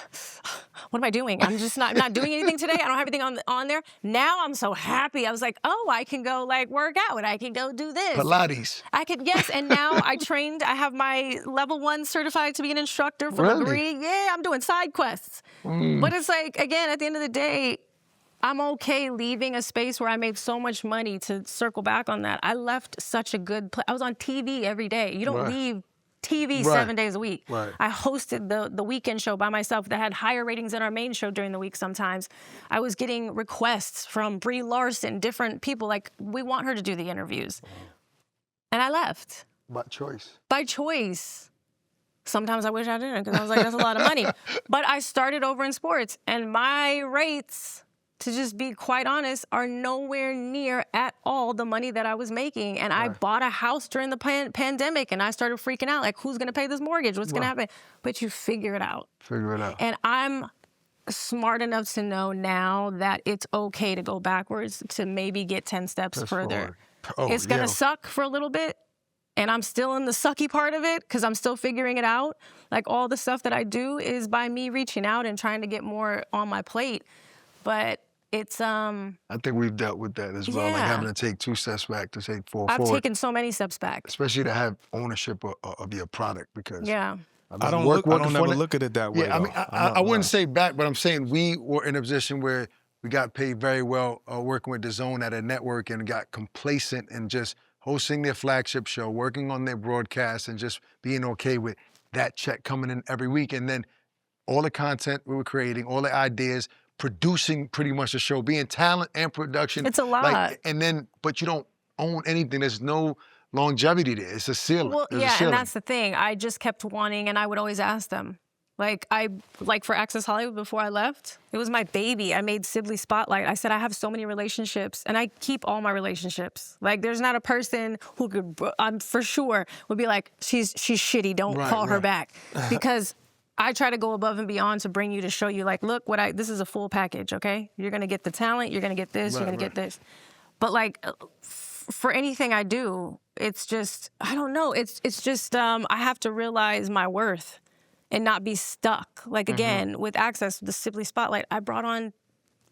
what am I doing? I'm just not doing anything today. I don't have anything on there. Now I'm so happy. I was like, oh, I can go like work out. I can go do this. Pilates. Yes. And now I have my level 1 certified to be an instructor for the degree. Yeah, I'm doing side quests. But it's like, again, at the end of the day, I'm okay leaving a space where I made so much money to circle back on that. I left such a good place. I was on TV every day. You don't leave TV 7 days a week. I hosted the weekend show by myself that had higher ratings than our main show during the week sometimes. I was getting requests from Brie Larson, different people, like, we want her to do the interviews. And I left. By choice. By choice. Sometimes I wish I didn't, because I was like, that's a lot of money. But I started over in sports, and my rates, to just be quite honest, are nowhere near at all the money that I was making. And I bought a house during the pandemic, and I started freaking out, like, who's going to pay this mortgage? What's going to happen? But you figure it out. And I'm smart enough to know now that it's okay to go backwards, to maybe get 10 steps further. It's going to suck for a little bit, and I'm still in the sucky part of it because I'm still figuring it out. Like, all the stuff that I do is by me reaching out and trying to get more on my plate. But it's I think we've dealt with that as well, like having to take 2 steps back to take 4 forward. I've taken so many steps back. Especially to have ownership of your product, because I don't ever look at it that way. Yeah, I mean, I wouldn't say back, but I'm saying we were in a position where we got paid very well working with DAZN at a network, and got complacent and just hosting their flagship show, working on their broadcast, and just being okay with that check coming in every week. And then all the content we were creating, all the ideas, producing pretty much the show, being talent and production. It's a lot. But you don't own anything. There's no longevity there. It's a ceiling. Well, There's a yeah, ceiling. and that's the thing. I just kept wanting, and I would always ask them. Like for Access Hollywood before I left, it was my baby. I made Sibley Spotlight. I said, I have so many relationships, and I keep all my relationships. Like, there's not a person who could, I'm for sure, would be like, she's shitty, don't call her back. Because I try to go above and beyond to bring you, to show you, like, look, this is a full package, okay? You're going to get the talent, you're going to get this, you're going to get this. But, like, for anything I do, it's just, I don't know. It's just, I have to realize my worth and not be stuck. Like, again, with Access, the Sibley Spotlight, I brought on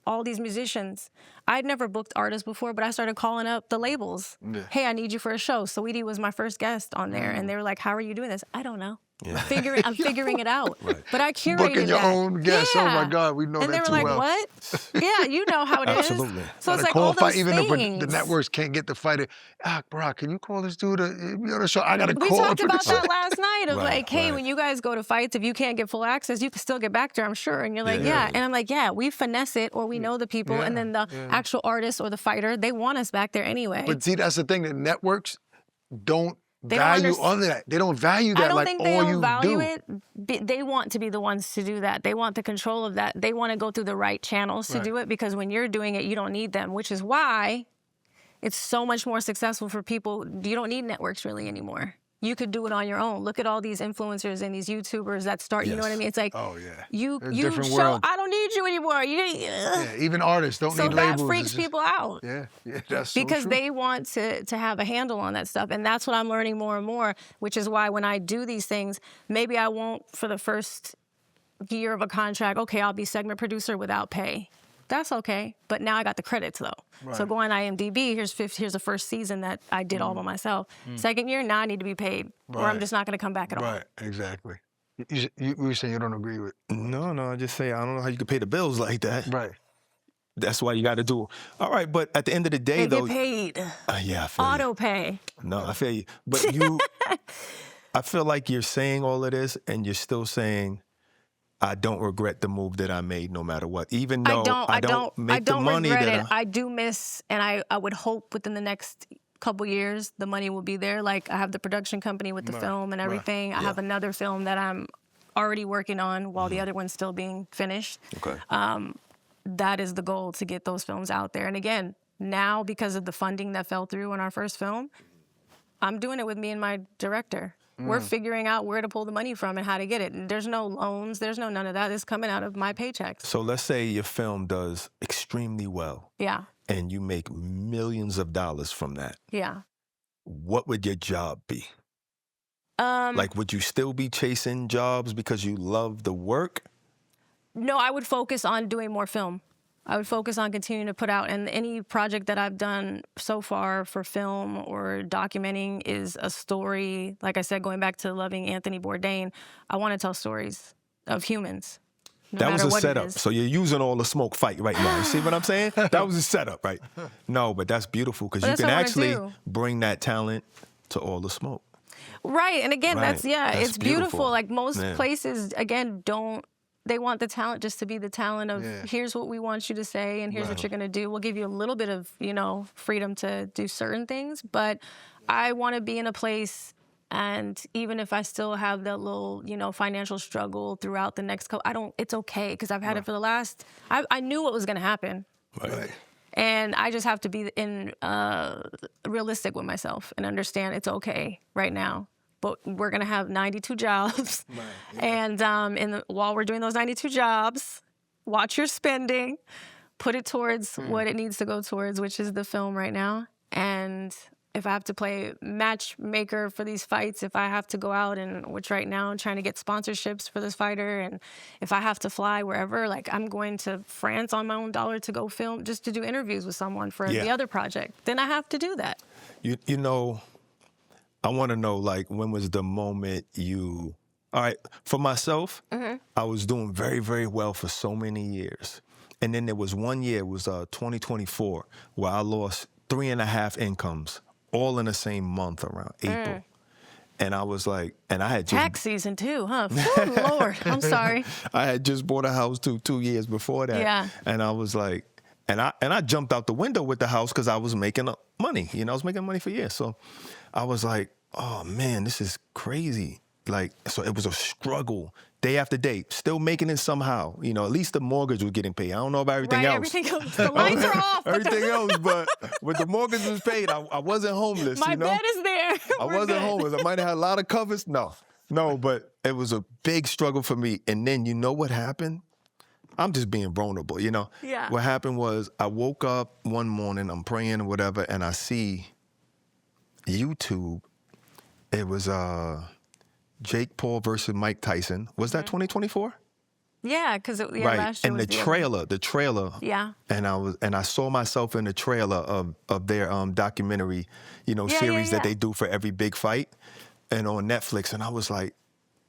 all these musicians. I'd never booked artists before, but I started calling up the labels. Hey, I need you for a show. Saweetie was my first guest on there, and they were like, how are you doing this? I don't know. I'm figuring it out. But I curated Booking your that. own guests. Oh my God, we know that too well. And they were like, what? Yeah, you know how it is. Absolutely. So it's like all those even things. if the networks can't get the fighter, Ak Barak, can you call this dude to be on the show? I got to We call. talked about that last night of like, hey, when you guys go to fights, if you can't get full access, you can still get back there, I'm sure. And you're like, yeah. And I'm like, yeah, we finesse it, or we know the people, and then the actual artist or the fighter, they want us back there anyway. But see, that's the thing. The networks don't value on that. They don't value that. I don't like think they all don't you value do. it. They want to be the ones to do that. They want the control of that. They want to go through the right channels to do it, because when you're doing it, you don't need them, which is why it's so much more successful for people. You don't need networks really anymore. You could do it on your own. Look at all these influencers and these YouTubers that start, you know what I mean? It's like, you different show, world. I don't need you anymore. Even artists don't need labels. So that freaks people out. Yeah, that's so Because true. they want to have a handle on that stuff. And that's what I'm learning more and more, which is why when I do these things, maybe I won't, for the first year of a contract, okay, I'll be segment producer without pay. That's okay. But now I got the credits, though. So go on IMDb, here's the first season that I did all by myself. Second year, now I need to be paid, or I'm just not going to come back at all. Right, exactly. You were saying you don't agree with. No, I just say I don't know how you can pay the bills like that. Right. That's why you got to do. All right, but at the end of the day, They though, get paid. yeah, I feel you. Auto pay. No, I feel you. But you, I feel like you're saying all of this, and you're still saying, I don't regret the move that I made, no matter what. Even though I don't make the money regret that it. I do miss, and I would hope within the next couple years the money will be there. Like, I have the production company with the film and everything. I have another film that I'm already working on while the other one's still being finished. Okay. That is the goal, to get those films out there. And again, now because of the funding that fell through on our first film, I'm doing it with me and my director. We're figuring out where to pull the money from and how to get it. And there's no loans. There's no none of that. It's coming out of my paychecks. So let's say your film does extremely well. Yeah. And you make millions of dollars from that. Yeah. What would your job be? Like, would you still be chasing jobs because you love the work? No, I would focus on doing more film. I would focus on continuing to put out, and any project that I've done so far for film or documenting is a story. Like I said, going back to loving Anthony Bourdain, I want to tell stories of humans. That was a setup. So you're using all the smoke fight right now. You see what I'm saying? That was a setup, right? No, but that's beautiful, because you can actually bring that talent to all the smoke. Right, and again, Right. That's it's beautiful. Like, most Yeah. places, again, they want the talent just to be the talent of, here's what we want you to say, and here's what you're going to do. We'll give you a little bit of, freedom to do certain things, but I want to be in a place, and even if I still have that little, financial struggle throughout the next couple, it's okay, because I've had it for the last, I knew what was going to happen. Right. And I just have to be realistic with myself and understand it's okay right now. But we're going to have 92 jobs. And while we're doing those 92 jobs, watch your spending, put it towards what it needs to go towards, which is the film right now. And if I have to play matchmaker for these fights, if I have to go out, and which right now I'm trying to get sponsorships for this fighter, and if I have to fly wherever, like, I'm going to France on my own dollar to go film, just to do interviews with someone for the other project, then I have to do that. You know, I want to know, like, when was the moment all right, for myself, I was doing very, very well for so many years. And then there was one year, it was 2024, where I lost 3.5 incomes, all in the same month around April. And I was like, and I had just... Tax season too, huh? Oh, Lord, I'm sorry. I had just bought a house 2 years before that. Yeah. And I was like, and I jumped out the window with the house because I was making money. I was making money for years. So I was like, oh man, this is crazy. Like, so it was a struggle day after day, still making it somehow. You know, at least the mortgage was getting paid. I don't know about everything else. Everything else. The lights are off. Everything else, but with the mortgage was paid, I wasn't homeless. My bed is there. I wasn't homeless. I might have had a lot of covers. No, but it was a big struggle for me. And then you know what happened? I'm just being vulnerable, you know? Yeah. What happened was I woke up one morning, I'm praying or whatever, and I see YouTube. It was Jake Paul versus Mike Tyson. Was that 2024? Yeah, because right. last year And was the trailer. Yeah. And I saw myself in the trailer of their documentary, series that they do for every big fight, and on Netflix. And I was like,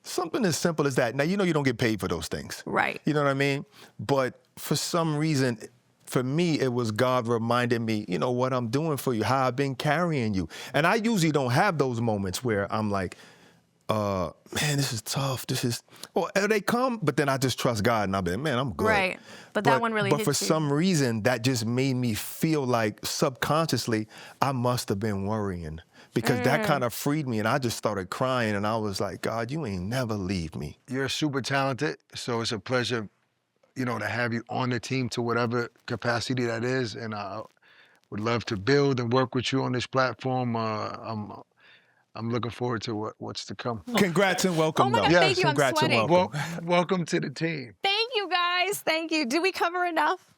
something as simple as that. Now, you don't get paid for those things. Right. You know what I mean? But for some reason, for me, it was God reminding me, what I'm doing for you, how I've been carrying you. And I usually don't have those moments where I'm like, man, this is tough. They come, but then I just trust God and I'll be like, man, I'm good. Right. But that one really hits you. But for some reason, that just made me feel like subconsciously, I must have been worrying. Because that kind of freed me, and I just started crying, and I was like, God, you ain't never leave me. You're super talented, so it's a pleasure, to have you on the team to whatever capacity that is, and I would love to build and work with you on this platform. I'm looking forward to what's to come. Congrats and welcome. Oh my God, thank you, Congrats I'm sweating. and welcome. Welcome to the team. Thank you, guys. Thank you. Did we cover enough?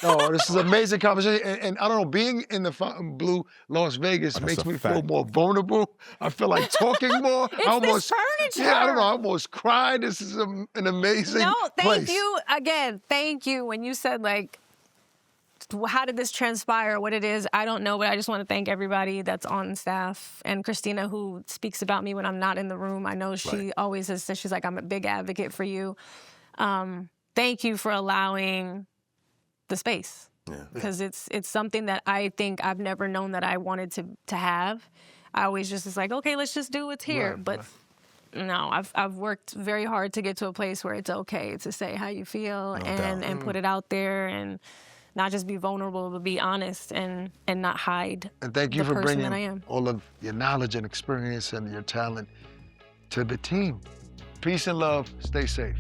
Oh, this is an amazing conversation. And I don't know, being in the Fontainebleau Las Vegas makes me feel more vulnerable. I feel like talking more. It's this furniture. Yeah, I don't know. I almost cried. This is an amazing thank place. you. Again, thank you. When you said, how did this transpire, what it is, I don't know, but I just want to thank everybody that's on staff. And Christina, who speaks about me when I'm not in the room. I know she always has said, she's like, I'm a big advocate for you. Thank you for allowing the space, because it's something that I think I've never known that I wanted to have. I always just was like, okay, let's just do what's here. But no, I've worked very hard to get to a place where it's okay to say how you feel and put it out there and not just be vulnerable, but be honest and not hide. And thank you for that I bringing am. all of your knowledge and experience and your talent to the team. Peace and love. Stay safe.